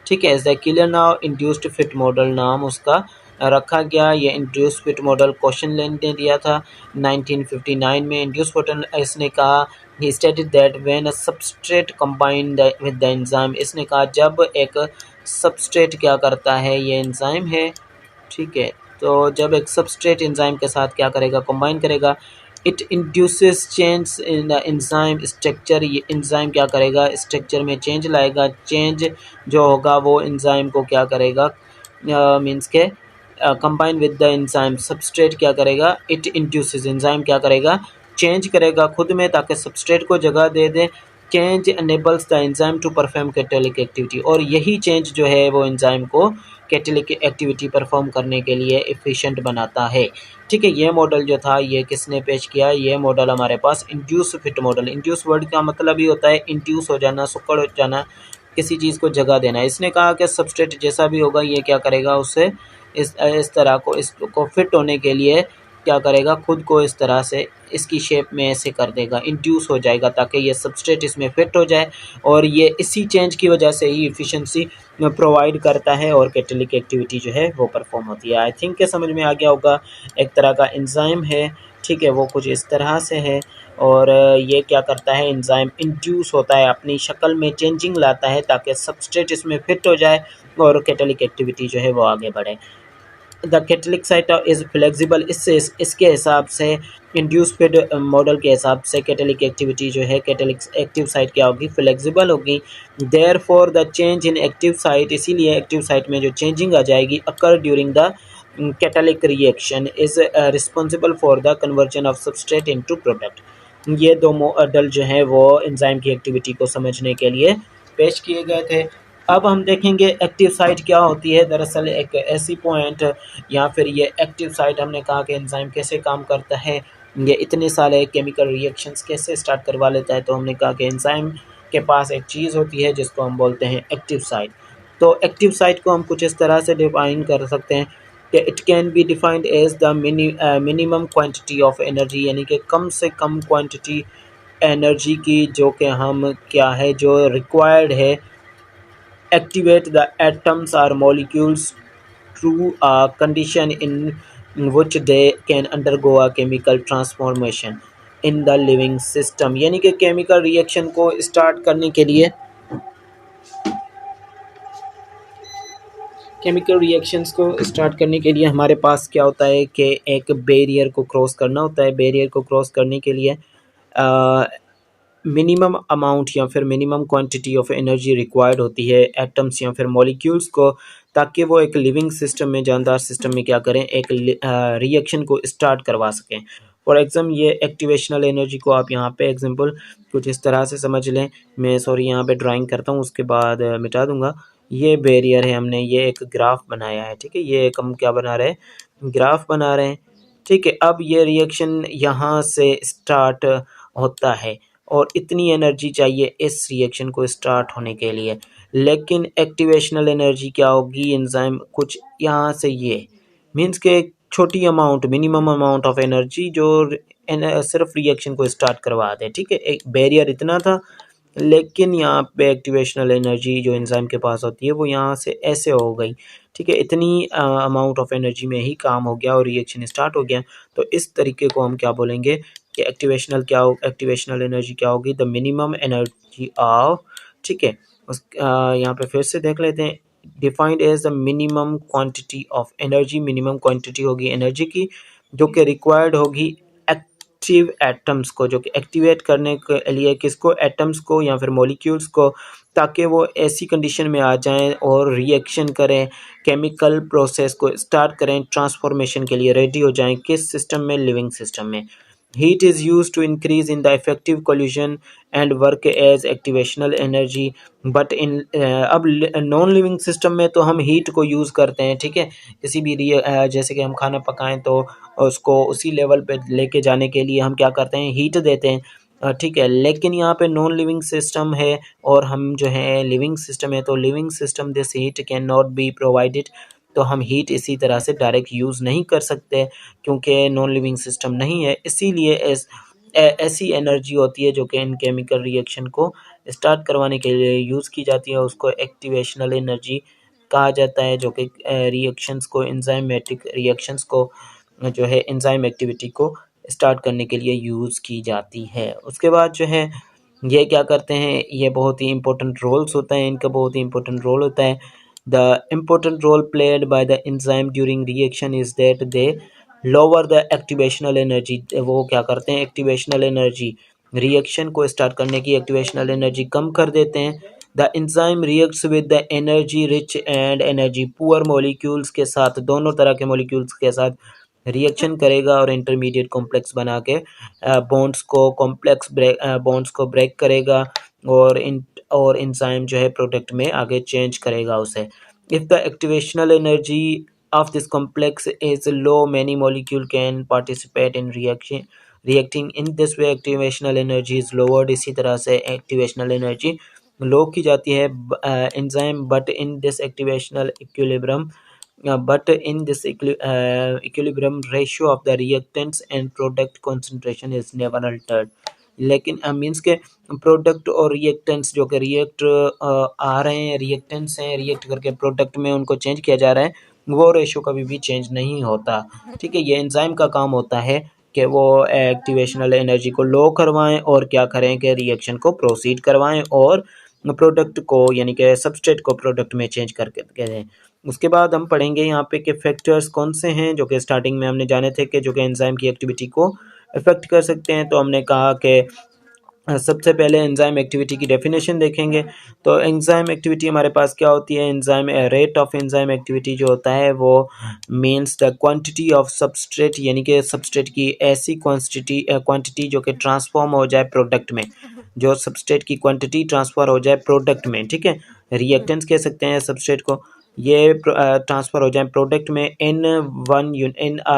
ठीक है, the killer now induced fit model नाम उसका रखा गया। ये इंड्यूस्ड फिट मॉडल क्वेश्चन ने दिया था 1959 में। इंड्यूस्ड फिट, इसने कहा ही stated that when a substrate combined with the enzyme, इसने कहा जब एक सबस्ट्रेट क्या करता है, ये एंजाइम है, ठीक है, तो जब एक सबस्ट्रेट एंजाइम के साथ क्या करेगा, कंबाइन करेगा, it induces change in the enzyme structure, ये एंजाइम क्या करेगा, स्ट्रक्चर में चेंज लाएगा। चेंज जो होगा वो एंजाइम को क्या करेगा, मींस के combine with the enzyme, substrate क्या करेगा, इट इंड्यूसेस, एंजाइम क्या करेगा, चेंज करेगा खुद में ताकि सबस्ट्रेट को जगह दे दे। Change enables the enzyme to perform catalytic activity, और यही चेंज जो है वो एंजाइम को कैटालिटिक एक्टिविटी परफॉर्म करने के लिए एफिशिएंट बनाता है। ठीक है, ये मॉडल जो था ये किसने पेश किया, ये मॉडल हमारे पास induced fit model. Induce word का मतलब ही होता है इंड्यूस हो जाना, सुकड़ हो जाना, किसी चीज़ को जगह देना। इसने कहा कि सबस्ट्रेट जैसा भी होगा ये क्या करेगा, उससे इस तरह को इसको फिट होने के लिए क्या करेगा, खुद को इस तरह से इसकी शेप में ऐसे कर देगा, इंड्यूस हो जाएगा ताकि ये सबस्ट्रेट इसमें फिट हो जाए, और ये इसी चेंज की वजह से ही एफिशिएंसी प्रोवाइड करता है और कैटालिटिक एक्टिविटी जो है वो परफॉर्म होती है। आई थिंक के समझ में आ गया होगा। एक तरह का एंजाइम है, ठीक है, वो कुछ इस तरह से है, और ये क्या करता है, एंजाइम इंड्यूस होता है, अपनी शक्ल में चेंजिंग लाता है ताकि सबस्ट्रेट इसमें फिट हो जाए और कैटालिटिक एक्टिविटी जो है वो आगे बढ़े। The catalytic site is flexible, इससे इसके हिसाब से इंड्यूस फिट मॉडल के हिसाब से कैटालिटिक एक्टिविटी जो है, कैटालिटिक एक्टिव साइट क्या होगी, फ्लेक्सिबल होगी। Therefore the change in active site, इसीलिए एक्टिव साइट में जो चेंजिंग आ जाएगी, अकर during the catalytic reaction is responsible for the conversion of substrate into product. ये दो मॉडल जो है वो एंजाइम की एक्टिविटी को समझने के लिए पेश किए गए थे। अब हम देखेंगे एक्टिव साइट क्या होती है। दरअसल एक ऐसी पॉइंट या फिर ये एक्टिव साइट, हमने कहा कि एंजाइम कैसे काम करता है, ये इतने सारे केमिकल रिएक्शंस कैसे स्टार्ट करवा लेता है, तो हमने कहा कि एंजाइम के पास एक चीज़ होती है जिसको हम बोलते हैं एक्टिव साइट। तो एक्टिव साइट को हम कुछ इस तरह से डिफाइन कर सकते हैं कि it can be defined as the minimum quantity of energy, यानी कि कम से कम क्वांटिटी एनर्जी की जो कि हम क्या है जो रिक्वायर्ड है activate the atoms or molecules through a condition in which they can undergo a chemical transformation in the living system। यानी कि केमिकल रिएक्शन को स्टार्ट करने के लिए, केमिकल रिएक्शंस को स्टार्ट करने के लिए हमारे पास क्या होता है कि एक बैरियर को क्रॉस करना होता है। बैरियर को क्रॉस करने के लिए मिनिमम अमाउंट या फिर minimum quantity of energy required होती है एटम्स या फिर मॉलिक्यूल्स को, ताकि वो एक लिविंग सिस्टम में, जानदार सिस्टम में क्या करें, एक रिएक्शन को स्टार्ट करवा सकें। फॉर एग्जाम्पल ये एक्टिवेशनल एनर्जी को आप यहाँ पे एग्जांपल कुछ इस तरह से समझ लें। मैं सॉरी यहाँ पे ड्राइंग करता हूँ, उसके बाद मिटा दूँगा। ये बैरियर है, हमने ये एक ग्राफ बनाया है, ठीक है, ये एक हम क्या बना रहे हैं, ग्राफ बना रहे हैं, ठीक है। अब ये रिएक्शन यहाँ से स्टार्ट होता है और इतनी एनर्जी चाहिए इस रिएक्शन को स्टार्ट होने के लिए, लेकिन एक्टिवेशनल एनर्जी क्या होगी, एंजाइम कुछ यहाँ से, ये मीन्स के छोटी amount, minimum amount of energy जो सिर्फ रिएक्शन को स्टार्ट करवा दे, ठीक है। एक बैरियर इतना था, लेकिन यहाँ पे एक्टिवेशनल एनर्जी जो एंजाइम के पास होती है वो यहाँ से ऐसे हो गई, ठीक है, इतनी अमाउंट ऑफ एनर्जी में ही काम हो गया और रिएक्शन स्टार्ट हो गया। तो इस तरीके को हम क्या बोलेंगे कि एक्टिवेशनल एनर्जी क्या होगी, द मिनिमम एनर्जी ऑफ, ठीक है। उस यहाँ पे फिर से देख लेते हैं, defined as the minimum quantity of energy, minimum quantity होगी एनर्जी की जो कि रिक्वायर्ड होगी एक्टिव एटम्स को, जो कि एक्टिवेट करने के लिए किसको, एटम्स को या फिर मॉलिक्यूल्स को, ताकि वो ऐसी कंडीशन में आ जाएं और रिएक्शन करें, केमिकल प्रोसेस को स्टार्ट करें, ट्रांसफॉर्मेशन के लिए रेडी हो जाएं, किस सिस्टम में, लिविंग सिस्टम में। Heat is used to increase in the effective collision and work as activational energy, but in अब नॉन लिविंग सिस्टम में तो हम हीट को यूज़ करते हैं, ठीक है, किसी भी जैसे कि हम खाना पकाएं तो उसको उसी लेवल पे लेके जाने के लिए हम क्या करते हैं, हीट देते हैं, ठीक है। लेकिन यहाँ पे नॉन लिविंग सिस्टम है और हम जो है लिविंग सिस्टम है, तो living system this heat can not be provided, तो हम हीट इसी तरह से डायरेक्ट यूज़ नहीं कर सकते क्योंकि नॉन लिविंग सिस्टम नहीं है। इसीलिए ऐसी एनर्जी होती है जो कि इन केमिकल रिएक्शन को स्टार्ट करवाने के लिए यूज़ की जाती है, उसको एक्टिवेशनल एनर्जी कहा जाता है, जो कि रिएक्शंस को एंजाइमेटिक रिएक्शंस को जो है एंजाइम एक्टिविटी को स्टार्ट करने के लिए यूज़ की जाती है। उसके बाद जो है ये क्या करते हैं, ये बहुत ही इंपॉर्टेंट रोल्स होता है, इनका बहुत ही इंपॉर्टेंट रोल होता है। The important role played by the enzyme during reaction is that they lower the activational energy. वो क्या करते हैं, एक्टिवेशनल एनर्जी, रिएक्शन को स्टार्ट करने की एक्टिवेशनल एनर्जी कम कर देते हैं। The enzyme reacts with the energy rich and energy poor molecules के साथ, दोनों तरह के मॉलिक्यूल्स के साथ रिएक्शन करेगा और इंटरमीडिएट कॉम्प्लेक्स बना के बॉन्ड्स को ब्रेक करेगा और एंजाइम जो है प्रोडक्ट में आगे चेंज करेगा उसे। If the activational energy of this complex is low, many molecule can participate in reacting in this way activational energy is lowered। इसी तरह से activational energy लो की जाती है enzyme but in this activational equilibrium ratio of the reactants and product concentration is never altered। लेकिन means के product और reactants जो कि रिएक्ट आ रहे हैं, रिएक्टेंट्स हैं, रिएक्ट करके प्रोडक्ट में उनको चेंज किया जा रहा है, वो रेशो कभी भी चेंज नहीं होता। ठीक है, ये एंजाइम का काम होता है कि वो एक्टिवेशनल एनर्जी को लो करवाएं और क्या करें कि रिएक्शन को प्रोसीड करवाएं और प्रोडक्ट को यानी कि सबस्ट्रेट को प्रोडक्ट में चेंज करके दें। उसके बाद हम पढ़ेंगे यहाँ पे कि फैक्टर्स कौन से हैं जो कि स्टार्टिंग में हमने जाने थे कि जो कि एंजाइम की एक्टिविटी को इफेक्ट कर सकते हैं। तो हमने कहा कि सबसे पहले एंजाइम एक्टिविटी की डेफिनेशन देखेंगे। तो एंजाइम एक्टिविटी हमारे पास क्या होती है, enzyme rate of enzyme activity जो होता है वो means the quantity of substrate, यानी कि सबस्ट्रेट की ऐसी क्वांटिटी जो कि ट्रांसफॉर्म हो जाए प्रोडक्ट में, जो सबस्ट्रेट की क्वांटिटी ट्रांसफ़र हो जाए प्रोडक्ट में। ठीक है, रिएक्टेंट्स कह सकते हैं सबस्ट्रेट को, ये ट्रांसफ़र हो जाए प्रोडक्ट में इन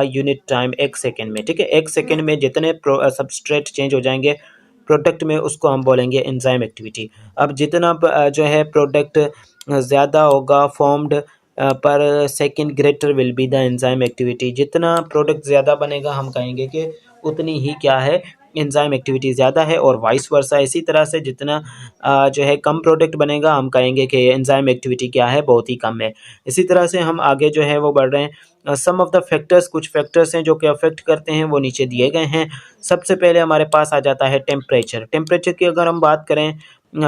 यूनिट टाइम, एक सेकेंड में। ठीक है, एक सेकेंड में जितने सबस्ट्रेट चेंज हो जाएंगे प्रोडक्ट में उसको हम बोलेंगे एंजाइम एक्टिविटी। अब जितना जो है प्रोडक्ट ज़्यादा होगा फॉर्म्ड पर second greater will be the enzyme activity. जितना प्रोडक्ट ज़्यादा बनेगा हम कहेंगे कि उतनी ही क्या है, एंजाइम एक्टिविटी ज़्यादा है, और वाइस वर्सा। इसी तरह से जितना जो है कम प्रोडक्ट बनेगा हम कहेंगे कि एंजाइम एक्टिविटी क्या है, बहुत ही कम है। इसी तरह से हम आगे जो है वो बढ़ रहे हैं। सम ऑफ द फैक्टर्स, कुछ फैक्टर्स हैं जो कि अफेक्ट करते हैं, वो नीचे दिए गए हैं। सबसे पहले हमारे पास आ जाता है टेम्परेचर। टेम्परेचर की अगर हम बात करें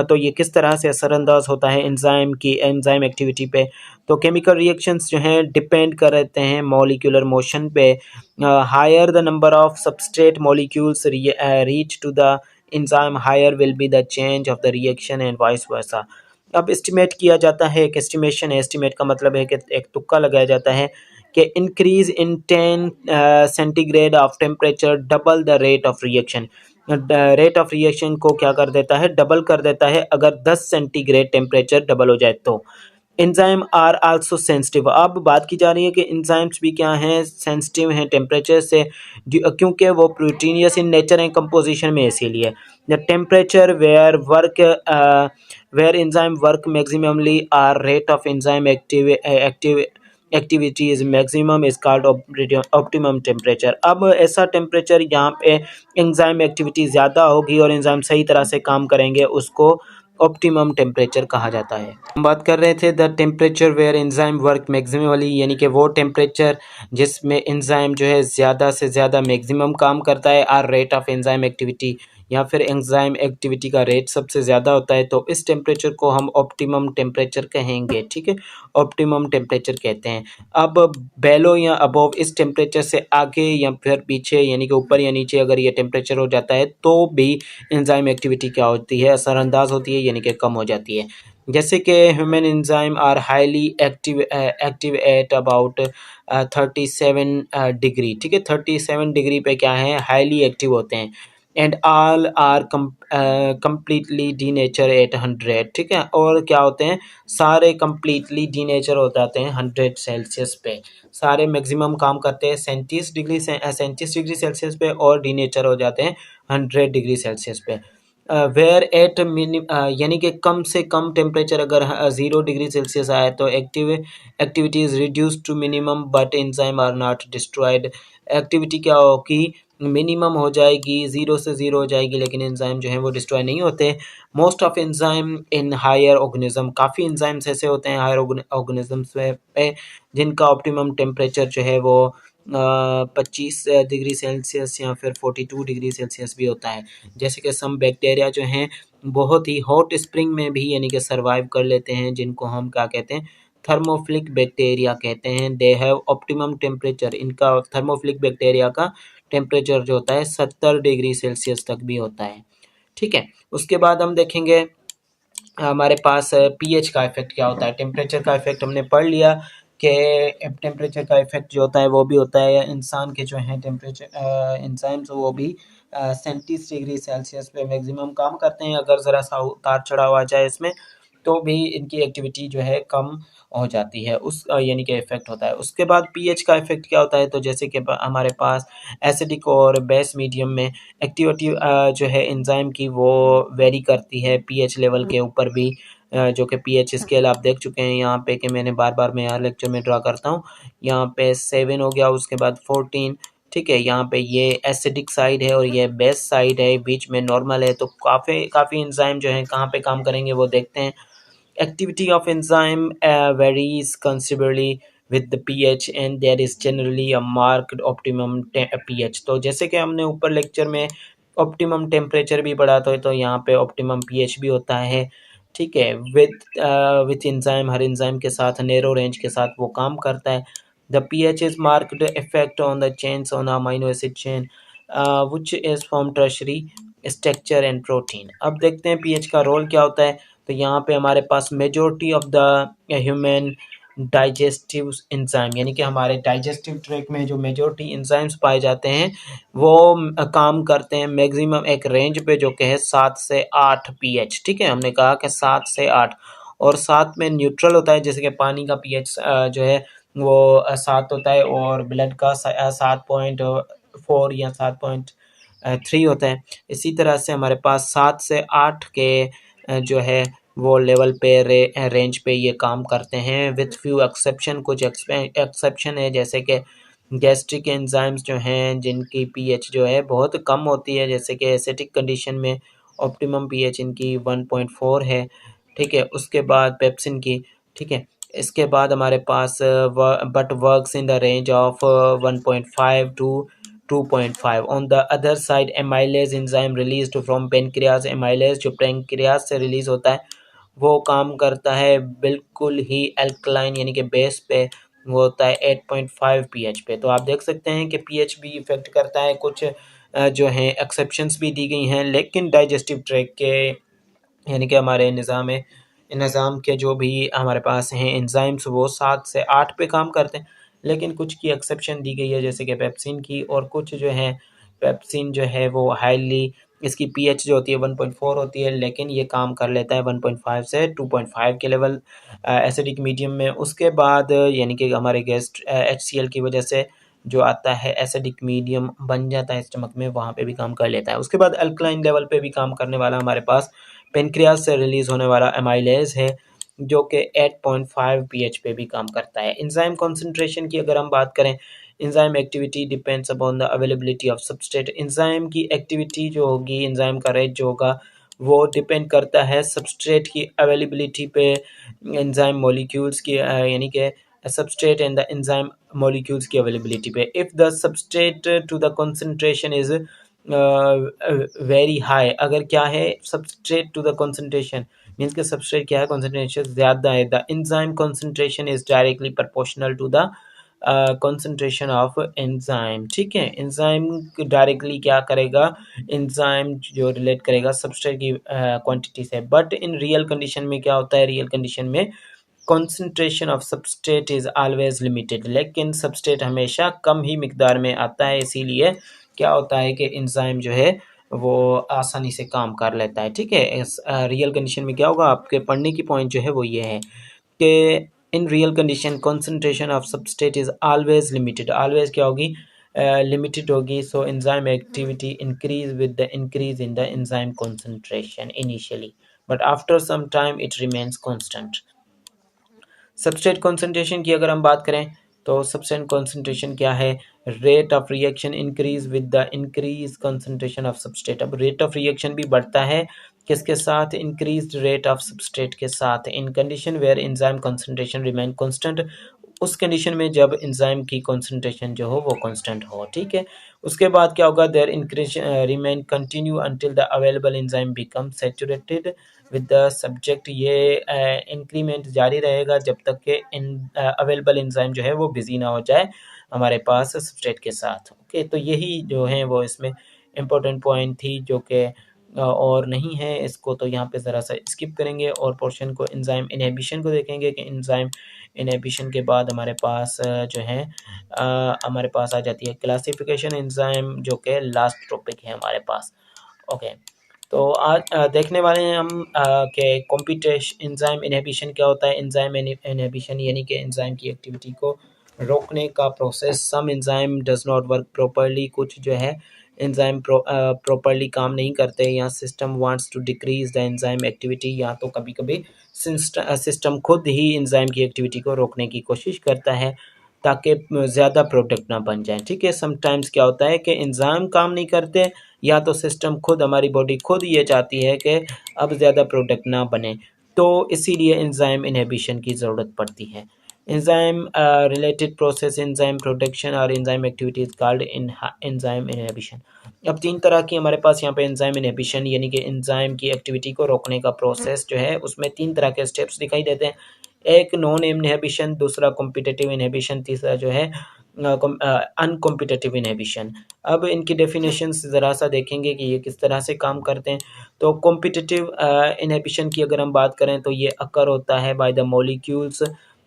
तो ये किस तरह से असरअंदाज होता है एंजाइम एक्टिविटी पे। तो केमिकल रिएक्शंस जो हैं डिपेंड करते हैं मॉलिक्यूलर मोशन पे। Higher the number of substrate molecules reach to the enzyme, higher will be the change of the reaction and vice versa. अब एस्टिमेट किया जाता है, एक एस्टिमेशन है, एस्टिमेट का मतलब है कि एक तुक्का लगाया जाता है कि increase in 10 centigrade of temperature double the rate of reaction. Rate of reaction को क्या कर देता है, डबल कर देता है अगर 10 सेंटीग्रेड टेम्परेचर डबल हो जाए तो। Enzyme are also sensitive. अब बात की जा रही है कि एंजाइम्स भी क्या हैं, सेंसिटिव हैं टेम्परेचर से, क्योंकि वो प्रोटीनियस इन नेचर हैं, कंपोजिशन में, इसीलिए the temperature where enzyme work maximally or rate of enzyme activity is maximum is called optimum temperature. अब ऐसा टेम्परेचर यहाँ पे एंजाइम एक्टिविटी ज़्यादा होगी और एंजाइम सही तरह से काम करेंगे, उसको ऑप्टिमम टेम्परेचर कहा जाता है। हम बात कर रहे थे the temperature where enzyme work maximally, यानी कि वो टेम्परेचर जिसमें एंजाइम जो है ज़्यादा से ज़्यादा मैक्सिमम काम करता है, or rate of enzyme activity, या फिर एंजाइम एक्टिविटी का रेट सबसे ज़्यादा होता है, तो इस टेम्परेचर को हम ऑप्टिमम टेम्परेचर कहेंगे। ठीक है, ऑप्टिमम टेम्परेचर कहते हैं। अब बेलो या अबव, इस टेम्परेचर से आगे या फिर पीछे, यानी कि ऊपर या नीचे अगर ये टेम्परेचर हो जाता है तो भी एंजाइम एक्टिविटी क्या होती है, असरअंदाज होती है, यानी कि कम हो जाती है। जैसे कि human enzyme are highly active at about 37 degree. ठीक है, 37 डिग्री पे क्या है, हाईली एक्टिव होते हैं। And all are completely denature at 100। ठीक है, और क्या होते हैं, सारे कम्प्लीटली डीनेचर हो जाते हैं 100 सेल्सियस पे। सारे मैक्सिमम काम करते हैं 37 डिग्री सेल्सियस पे और डीनेचर हो जाते हैं 100 डिग्री सेल्सियस पे। वेयर एट यानी कि कम से कम टेम्परेचर अगर 0 डिग्री सेल्सियस आए तो activity is reduce to minimum but enzyme are not destroyed. Activity क्या होगी, मिनिमम हो जाएगी, 0 से 0 हो जाएगी, लेकिन एंजाइम जो है वो डिस्ट्रॉय नहीं होते। Most of enzyme in higher organism, काफ़ी एंजाइम्स ऐसे होते हैं हायर ऑर्गेनिजम्स पे जिनका ऑप्टिमम टेम्परेचर जो है वो 25 डिग्री सेल्सियस या फिर 42 डिग्री सेल्सियस भी होता है। जैसे कि सम बैक्टीरिया जो हैं बहुत ही हॉट स्प्रिंग में भी यानी कि सर्वाइव कर लेते हैं, जिनको हम क्या कहते हैं, थर्मोफिलिक बैक्टीरिया कहते हैं। दे हैव ऑप्टिमम टेम्परेचर, इनका थर्मोफिलिक बैक्टीरिया का टेम्परेचर जो होता है 70 डिग्री सेल्सियस तक भी होता है। ठीक है, उसके बाद हम देखेंगे हमारे पास पीएच का इफेक्ट क्या होता है। टेम्परेचर का इफेक्ट हमने पढ़ लिया कि टेम्परेचर का इफेक्ट जो होता है वो भी होता है इंसान के जो है टेम्परेचर इंसान वो भी 37 डिग्री सेल्सियस पे मैक्सिमम काम करते हैं। अगर ज़रा सा उतार चढ़ाव आ जाए इसमें तो भी इनकी एक्टिविटी जो है कम हो जाती है, उस यानी कि इफेक्ट होता है। उसके बाद पीएच का इफेक्ट क्या होता है, तो जैसे कि हमारे पास एसिडिक और बेस मीडियम में एक्टिविटी जो है एंजाइम की वो वेरी करती है पीएच लेवल के ऊपर भी। जो कि पीएच स्केल आप देख चुके हैं यहाँ पे कि मैंने बार मैं हर लेक्चर में ड्रा करता हूँ। यहाँ पे 7 हो गया, उसके बाद 14। ठीक है, यहाँ पे ये एसिडिक साइड है और ये बेस साइड है, बीच में नॉर्मल है। तो काफ़ी एंजाइम जो है कहाँ पे काम करेंगे वो देखते हैं। Activity of enzyme varies considerably with the pH and there is generally a marked optimum pH। तो जैसे कि हमने ऊपर लेक्चर में ऑप्टिमम टेम्परेचर भी पढ़ा तो यहाँ पे ऑप्टिमम पीएच भी होता है। ठीक है, विथ एंजाइम, हर एंजाइम के साथ नैरो रेंज के साथ वो काम करता है। The pH is marked effect on the chains on amino acid chain which is from tertiary structure and protein. अब देखते हैं पीएच का रोल क्या होता है। तो यहाँ पे हमारे पास majority of the human digestive enzyme, यानी कि हमारे डाइजेस्टिव ट्रैक में जो मेजोरिटी एंजाइम्स पाए जाते हैं वो काम करते हैं मैक्सिमम एक रेंज पे जो कि है 7 से 8 पीएच। ठीक है, हमने कहा कि 7 से 8, और 7 में न्यूट्रल होता है, जैसे कि पानी का पीएच जो है वो 7 होता है और ब्लड का 7.4 या 7.3 होता है। इसी तरह से हमारे पास 7 से 8 के जो है वो लेवल पे रेंज पे ये काम करते हैं विथ फ्यू एक्सेप्शन। कुछ एक्सेप्शन है, जैसे कि गैस्ट्रिक एंजाइम्स जो हैं जिनकी पीएच जो है बहुत कम होती है, जैसे कि एसिडिक कंडीशन में ऑप्टिमम पीएच इनकी 1.4 है। ठीक है, उसके बाद पेप्सिन की। ठीक है, इसके बाद हमारे पास but works in the range of 1.5 to 2.5। On the other side amylase enzyme released from pancreas, amylase जो पेनक्रियाज से रिलीज होता है वो काम करता है बिल्कुल ही एल्कलाइन यानी कि बेस पे, वो होता है 8.5 पीएच पे। तो आप देख सकते हैं कि पीएच भी इफेक्ट करता है। कुछ जो हैं एक्सेप्शंस भी दी गई हैं, लेकिन डाइजेस्टिव ट्रैक के यानी कि हमारे निज़ाम के जो भी हमारे पास हैं एंजाइम्स वो 7 से 8 पे काम करते हैं, लेकिन कुछ की एक्सेप्शन दी गई है जैसे कि पेप्सिन की, और कुछ जो है पेप्सिन जो है वो हाईली इसकी पीएच जो होती है 1.4 होती है, लेकिन ये काम कर लेता है 1.5 से 2.5 के लेवल एसिडिक मीडियम में। उसके बाद यानी कि हमारे गेस्ट HCl की वजह से जो आता है एसिडिक मीडियम बन जाता है स्टमक में, वहाँ पे भी काम कर लेता है। उसके बाद अल्कलाइन लेवल पे भी काम करने वाला हमारे पास पेनक्रियाज से रिलीज होने वाला एमाइलेज है जो कि 8.5 पीएच पे भी काम करता है। एंजाइम कॉन्सेंट्रेशन की अगर हम बात करें, enzyme activity depends upon the availability of substrate. Enzyme की एक्टिविटी जो होगी, एंजाइम का रेट जो होगा वो डिपेंड करता है सबस्ट्रेट की अवेलेबिलिटी पे, एंजाइम मॉलिक्यूल्स की यानी कि substrate and the enzyme molecules की अवेलेबिलिटी पे। If the substrate to the concentration is very high, अगर क्या है substrate to the concentration means के सबस्ट्रेट क्या है, कंसंट्रेशन ज़्यादा है, the enzyme concentration is directly proportional to the concentration of enzyme. ठीक है, एंजाइम डायरेक्टली क्या करेगा, एंजाइम जो रिलेट करेगा सबस्ट्रेट की क्वांटिटी से। बट इन रियल कंडीशन में क्या होता है, रियल कंडीशन में concentration of substrate is always limited, लेकिन सबस्ट्रेट हमेशा कम ही मिकदार में आता है, इसीलिए क्या होता है कि एंजाइम जो है वो आसानी से काम कर लेता है। ठीक है, इस रियल कंडीशन में क्या होगा, आपके पढ़ने की पॉइंट जो है वो ये है कि in real condition concentration of substrate is always limited. Always क्या होगी, लिमिटेड होगी, so enzyme activity increase with the increase in the enzyme concentration initially, but after some time it remains constant. Substrate concentration की अगर हम बात करें तो substrate concentration क्या है? Rate of reaction increase with the increase concentration of substrate. अब rate of reaction भी बढ़ता है किसके साथ? इंक्रीज्ड रेट ऑफ सबस्ट्रेट के साथ। In condition where enzyme concentration remain constant, उस कंडीशन में जब एंजाइम की कॉन्सेंट्रेशन जो हो वो कांस्टेंट हो, ठीक है। उसके बाद क्या होगा? There increase remain continue until the available enzyme become saturated with the subject. ये इंक्रीमेंट जारी रहेगा जब तक कि इन अवेलेबल एंजाइम जो है वो बिजी ना हो जाए हमारे पास सब्सट्रेट के साथ। ओके, तो यही जो है वो इसमें इम्पोर्टेंट पॉइंट थी जो कि और नहीं है, इसको तो यहाँ पे ज़रा सा स्किप करेंगे और पोर्शन को एंजाइम इनहिबिशन को देखेंगे कि एंजाइम इनहिबिशन के बाद हमारे पास जो है हमारे पास आ जाती है क्लासिफिकेशन एंजाइम, जो कि लास्ट टॉपिक है हमारे पास। ओके, तो आज देखने वाले हैं हम कि कॉम्पिटेशन एंजाइम इनहिबिशन क्या होता है। एंजाइम इनहिबिशन यानी कि एंजाइम की एक्टिविटी को रोकने का process. Some enzyme does not work properly, कुछ जो है एंजाइम प्रॉपर्ली काम नहीं करते, या system wants to decrease the enzyme activity, या तो कभी कभी सिस्टम खुद ही एंजाइम की एक्टिविटी को रोकने की कोशिश करता है ताकि ज़्यादा प्रोडक्ट ना बन जाए, ठीक है। समटाइम्स क्या होता है कि एंजाइम काम नहीं करते, या तो सिस्टम खुद, हमारी बॉडी खुद ये चाहती है कि अब ज़्यादा प्रोडक्ट ना बने, तो इसीलिए एंजाइम इनहिबिशन की ज़रूरत पड़ती है। Enzyme related process enzyme production और enzyme activities called enzyme inhibition. अब तीन तरह की हमारे पास यहाँ पे एंजाइम इनहिबिशन यानी कि एंजाइम की एक्टिविटी को रोकने का प्रोसेस जो है उसमें तीन तरह के स्टेप्स दिखाई देते हैं। एक नॉन इनहिबिशन, दूसरा कॉम्पिटिटिव इनहिबिशन, तीसरा जो है अनकॉम्पिटिटिव इनहिबिशन। अब इनकी डेफिनेशन ज़रा सा देखेंगे कि ये किस तरह से काम करते हैं। तो कॉम्पिटिटिव इनहिबिशन की अगर हम बात करें तो ये अकर होता है by the molecules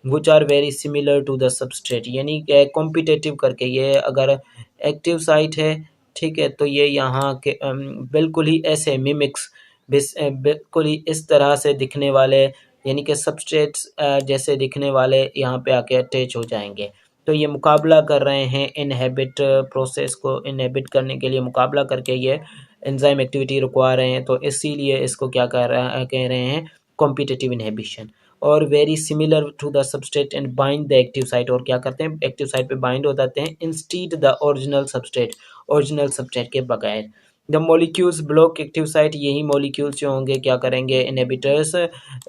which are very similar to the substrate, यानी कॉम्पिटिटिव करके ये अगर एक्टिव साइट है, ठीक है, तो ये यहाँ के बिल्कुल ही ऐसे मिमिक्स बिल्कुल ही इस तरह से दिखने वाले, यानी कि सबस्ट्रेट्स जैसे दिखने वाले यहाँ पे आके अटैच हो जाएंगे। तो ये मुकाबला कर रहे हैं इनहिबिट प्रोसेस को इनहिबिट करने के लिए, मुकाबला करके ये एंजाइम एक्टिविटी रुकवा रहे हैं, तो इसीलिए इसको क्या कह रहे हैं? Competitive inhibition. और very similar to the substrate and bind the active site, और क्या करते हैं? एक्टिव साइट पे बाइंड हो जाते हैं इंस्टीड द ओरिजिनल सबस्ट्रेट के बगैर। The molecules block active site, यही मॉलिक्यूल्स जो होंगे क्या करेंगे? इनहिबिटर्स,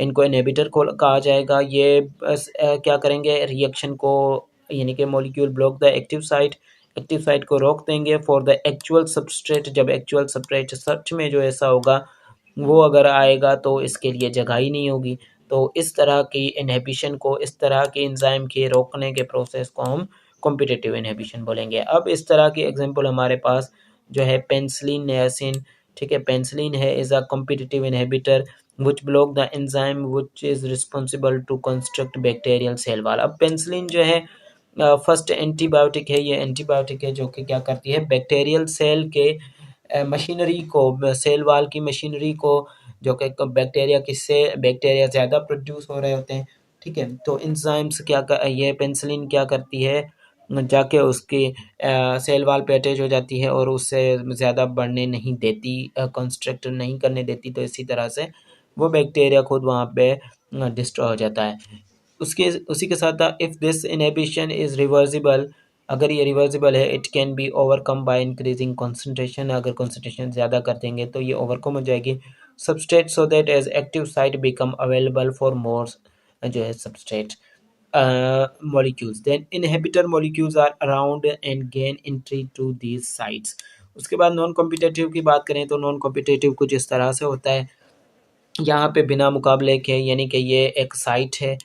इनको इनहिबिटर को कहा जाएगा। ये क्या करेंगे? रिएक्शन को, यानी कि molecule block the active site को रोक देंगे फॉर द एक्चुअल सबस्ट्रेट। जब एक्चुअल सबस्ट्रेट सच में जो ऐसा होगा वो अगर आएगा तो इसके लिए जगह ही नहीं होगी। तो इस तरह की इनहिबिशन को, इस तरह के एंजाइम के रोकने के प्रोसेस को हम कॉम्पिटिटिव इनहिबिशन बोलेंगे। अब इस तरह की एग्जांपल हमारे पास जो है पेनिसिलिन, नियासिन, ठीक है। पेनिसिलिन है is a competitive inhibitor which block the enzyme which is responsible to construct bacterial cell wall। अब पेनिसिलिन जो है फर्स्ट एंटीबायोटिक है, ये एंटीबायोटिक है जो कि क्या करती है? बैक्टीरियल सेल के मशीनरी को, सेल वाल की मशीनरी को, जो कि बैक्टीरिया किससे, बैक्टीरिया ज़्यादा प्रोड्यूस हो रहे होते हैं, ठीक है। तो एंजाइम्स क्या कर, ये पेनिसिलिन क्या करती है? जाके उसके सेल वाल पे अटैच हो जाती है और उससे ज़्यादा बढ़ने नहीं देती, कंस्ट्रक्ट नहीं करने देती, तो इसी तरह से वो बैक्टीरिया खुद वहाँ पे डिस्ट्रॉय हो जाता है। उसके उसी के साथ if this inhibition is reversible, अगर ये रिवर्सिबल है, it can be overcome by increasing concentration. अगर कंसंट्रेशन ज़्यादा कर देंगे तो ये ओवरकम हो जाएगी substrate, so that as active site become available for more जो है substrate molecules, then inhibitor molecules are around and gain entry to these sites। उसके बाद नॉन कॉम्पिटिटिव की बात करें तो नॉन कॉम्पिटिटिव कुछ इस तरह से होता है, यहाँ पे बिना मुकाबले के, यानी कि ये एक साइट है,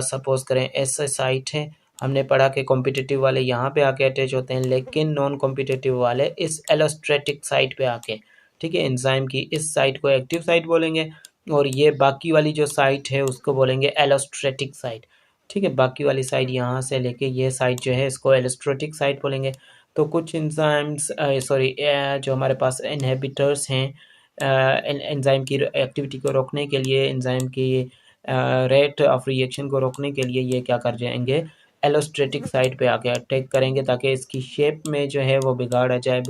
सपोज करें ऐसा साइट है, हमने पढ़ा कि कॉम्पिटिटिव वाले यहाँ पे आके अटैच होते हैं, लेकिन नॉन कॉम्पिटिटिव वाले इस एलोस्ट्रेटिक साइट पे आके, ठीक है, एंजाइम की इस साइट को एक्टिव साइट बोलेंगे, और ये बाकी वाली जो साइट है उसको बोलेंगे एलोस्ट्रेटिक साइट, ठीक है। बाकी वाली साइड यहाँ से लेके ये साइट जो है इसको एलोस्ट्रेटिक साइट बोलेंगे। तो कुछ एंजाइम्स जो हमारे पास इनहिबिटर्स हैं एंजाइम की एक्टिविटी को रोकने के लिए, एंजाइम की रेट ऑफ रिएक्शन को रोकने के लिए, ये क्या कर जाएंगे? एलोस्टेटिक साइड पे आके अटैक करेंगे ताकि इसकी शेप में जो है वो बिगाड़ आ जाए,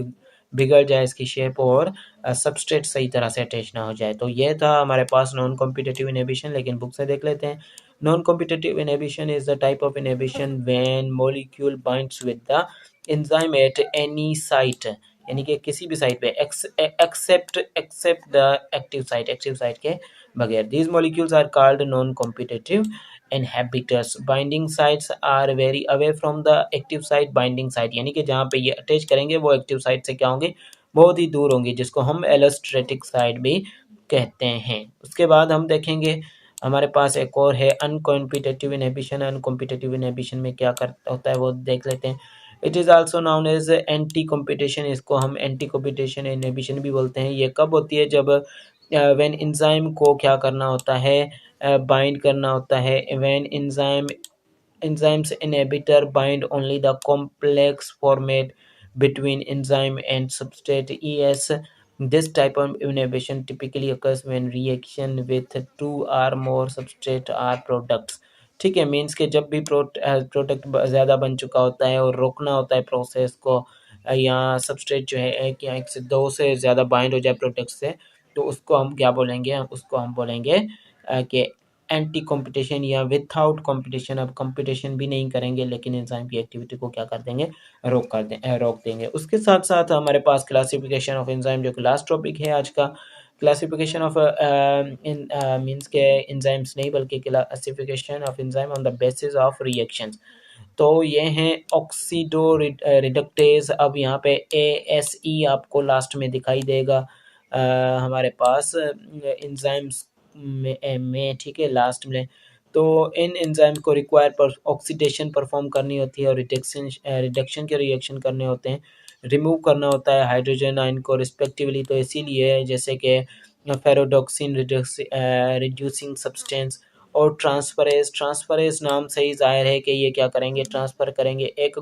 बिगड़ जाए इसकी शेप, और सबस्ट्रेट सही तरह से अटैच ना हो जाए। तो ये था हमारे पास नॉन कॉम्पिटिटिव इनहिबिशन। लेकिन बुक से देख लेते हैं। Non competitive inhibition is the type of inhibition when molecule binds with the enzyme at any site, यानी कि किसी भी साइट पे, एक्सेप्ट द एक्टिव साइट के बगैर। These molecules are called non competitive inhibitors. Binding sites are very away from the active site. Binding site यानी कि जहाँ पे ये अटैच करेंगे वो एक्टिव साइट से क्या होंगे, बहुत ही दूर होंगे, जिसको हम एलोस्ट्रेटिक साइट भी कहते हैं। उसके बाद हम देखेंगे हमारे पास एक और है अनकॉम्पिटिटिव इनहिबिशन। अनकॉम्पिटिटिव इनहिबिशन में क्या करता होता है वो देख लेते हैं। It is also known as anti competition. इसको हम एंटी कॉम्पिटिशन इनहिबिशन भी बोलते हैं। ये कब होती है, जब व्हेन एंजाइम को क्या करना होता है, बाइंड करना होता है। When enzymes inhibitor bind only the complex format between enzyme and substrate. ES, this type of inhibition typically occurs when reaction with two or more substrate or products। ठीक है, मीन्स के जब भी प्रोडक्ट ज़्यादा बन चुका होता है और रोकना होता है प्रोसेस को, या सबस्ट्रेट जो है एक या एक से दो से ज़्यादा बाइंड हो जाए प्रोडक्ट से, तो उसको हम क्या बोलेंगे, उसको हम बोलेंगे कि एंटी कंपटीशन या विथआउट कंपटीशन। अब कंपटीशन भी नहीं करेंगे लेकिन एंजाइम की एक्टिविटी को क्या कर देंगे, रोक देंगे। उसके साथ साथ हमारे पास क्लासिफिकेशन ऑफ एंजाइम, जो कि लास्ट टॉपिक है आज का। क्लासिफिकेशन ऑफ इन मींस के एंजाइम्स नहीं बल्कि classification of enzyme on the basis of reactions. तो ये हैं ऑक्सीडो रिडक्टेज। अब यहाँ पे ASE आपको लास्ट में दिखाई देगा हमारे पास एंजाइम्स में ठीक है, लास्ट में। तो इन एंजाइम को रिक्वायर पर ऑक्सीडेशन परफॉर्म करनी होती है और रिडक्शन के रिएक्शन करने होते हैं, रिमूव करना होता है हाइड्रोजन आयन को रिस्पेक्टिवली। तो इसीलिए जैसे कि फेरोडॉक्सिन रिड्यूसिंग सब्सटेंस और ट्रांसफरेज नाम से ही जाहिर है कि ये क्या करेंगे, ट्रांसफ़र करेंगे एक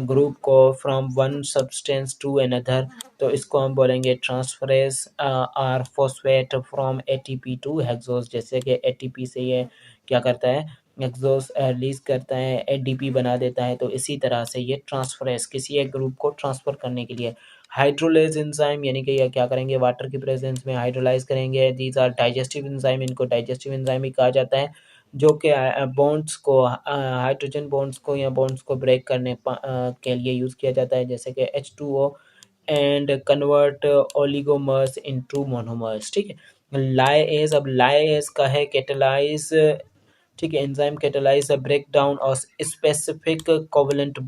ग्रुप को from one substance to another. तो इसको हम बोलेंगे transferase or phosphate from ATP to hexose. जैसे कि ATP से ये क्या करता है, हेक्सोस रिलीज करता है, ADP बना देता है। तो इसी तरह से ये ट्रांसफरेज किसी एक ग्रुप को ट्रांसफ़र करने के लिए। हाइड्रोलेज एंजाइम यानी कि ये क्या करेंगे, वाटर की प्रेजेंस में हाइड्रोलाइज करेंगे। दीज आर डाइजेस्टिव एंजाइम, इनको डाइजेस्टिव एंजाइम भी कहा जाता है, जो कि बॉन्ड्स को हाइड्रोजन बॉन्ड्स को या बॉन्ड्स को ब्रेक करने के लिए यूज़ किया जाता है, जैसे कि H2O and convert oligomers into monomers. ठीक है, लाइएज। अब लाइएज का है कैटेलाइज, ठीक है, एंजाइम कैटेलाइज ब्रेक डाउन और स्पेसिफिक कोवलेंट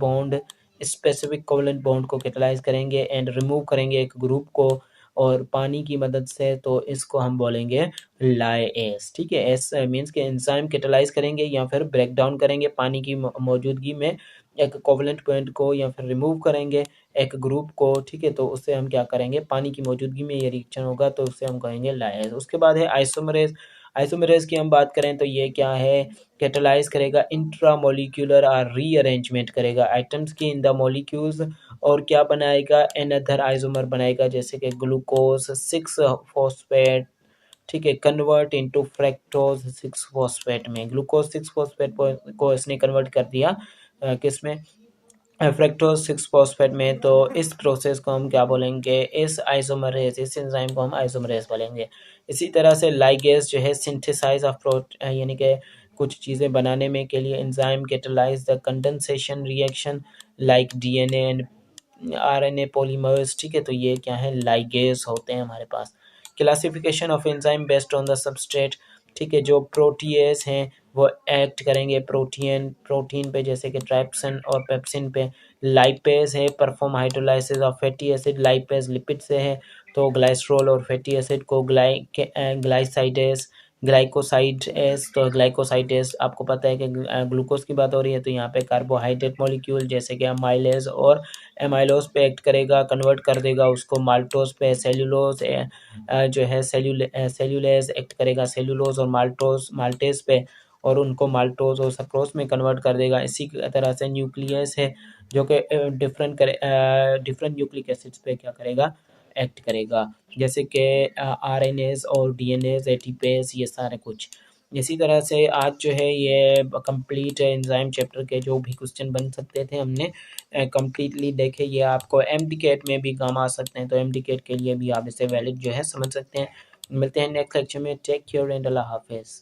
बॉन्ड को कैटेलाइज करेंगे एंड रिमूव करेंगे एक ग्रुप को और पानी की मदद से। तो इसको हम बोलेंगे लाइएज। ठीक है, एस मीन्स के एंजाइम कैटेलाइज करेंगे या फिर ब्रेक डाउन करेंगे पानी की मौजूदगी में एक कोवलेंट बॉन्ड को, या फिर रिमूव करेंगे एक ग्रुप को। ठीक है, तो उससे हम क्या करेंगे, पानी की मौजूदगी में ये रिएक्शन होगा तो उससे हम कहेंगे लाइएज। उसके बाद है आइसोमरेज। आइसोमरेज की हम बात करें तो ये क्या है, कैटेलाइज करेगा इंट्रामोलिक्यूलर और रीअरेंजमेंट करेगा आइटम्स की इन द मॉलिक्यूल्स, और क्या बनाएगा, एनअदर आइसोमर बनाएगा, जैसे कि ग्लूकोज 6 फॉस्फेट। ठीक है, कन्वर्ट इनटू फ्रैक्टोज 6 फॉस्फेट में। ग्लूकोज 6 फॉस्फेट को इसने कन्वर्ट कर दिया किस में, फ्रैक्टोज 6 फॉस्फेट में। तो इस प्रोसेस को हम क्या बोलेंगे, इस आइसोमरेज, इस एंजाइम को हम आइसोमरेज बोलेंगे। इसी तरह से लाइगेज जो है सिंथेसाइज ऑफ यानी कि कुछ चीज़ें बनाने में के लिए enzyme catalyse the condensation reaction like DNA and RNA polymers. ठीक है, तो ये क्या है, लाइगेज होते हैं हमारे पास। Classification of enzyme based on the substrate. ठीक है, जो प्रोटीएज हैं वो एक्ट करेंगे प्रोटीन पे, जैसे कि ट्राइप्सिन और पेप्सिन पे। लाइपेज है perform hydrolysis of fatty acid. Lipase lipid से है, तो ग्लाइसरॉल और फैटी एसिड को ग्लाइसाइडेस ग्लाइकोसाइडेस। तो ग्लाइकोसाइडेस आपको पता है कि ग्लूकोज की बात हो रही है, तो यहाँ पे कार्बोहाइड्रेट मॉलिक्यूल जैसे कि अमाइलेज और एमाइलोज पे एक्ट करेगा, कन्वर्ट कर देगा उसको माल्टोज पे। सेल्यूलोज जो है सेल्यूलेज एक्ट करेगा सेल्यूलोज और माल्टेज पे, और उनको माल्टोज और सक्रोज में कन्वर्ट कर देगा। इसी तरह से न्यूक्लियस है जो कि डिफरेंट न्यूक्लिक एसिड्स पे क्या करेगा, एक्ट करेगा, जैसे कि RNAs और DNAs, ATPase, ये सारे कुछ। इसी तरह से आज जो है ये कंप्लीट एंजाइम चैप्टर के जो भी क्वेश्चन बन सकते थे हमने कंप्लीटली देखे। ये आपको एमडीकेट में भी काम आ सकते हैं, तो एमडीकेट के लिए भी आप इसे वैलिड जो है समझ सकते हैं। मिलते हैं नेक्स्ट लेक्चर में। टेक केयर एंड अल्लाह हाफिज़।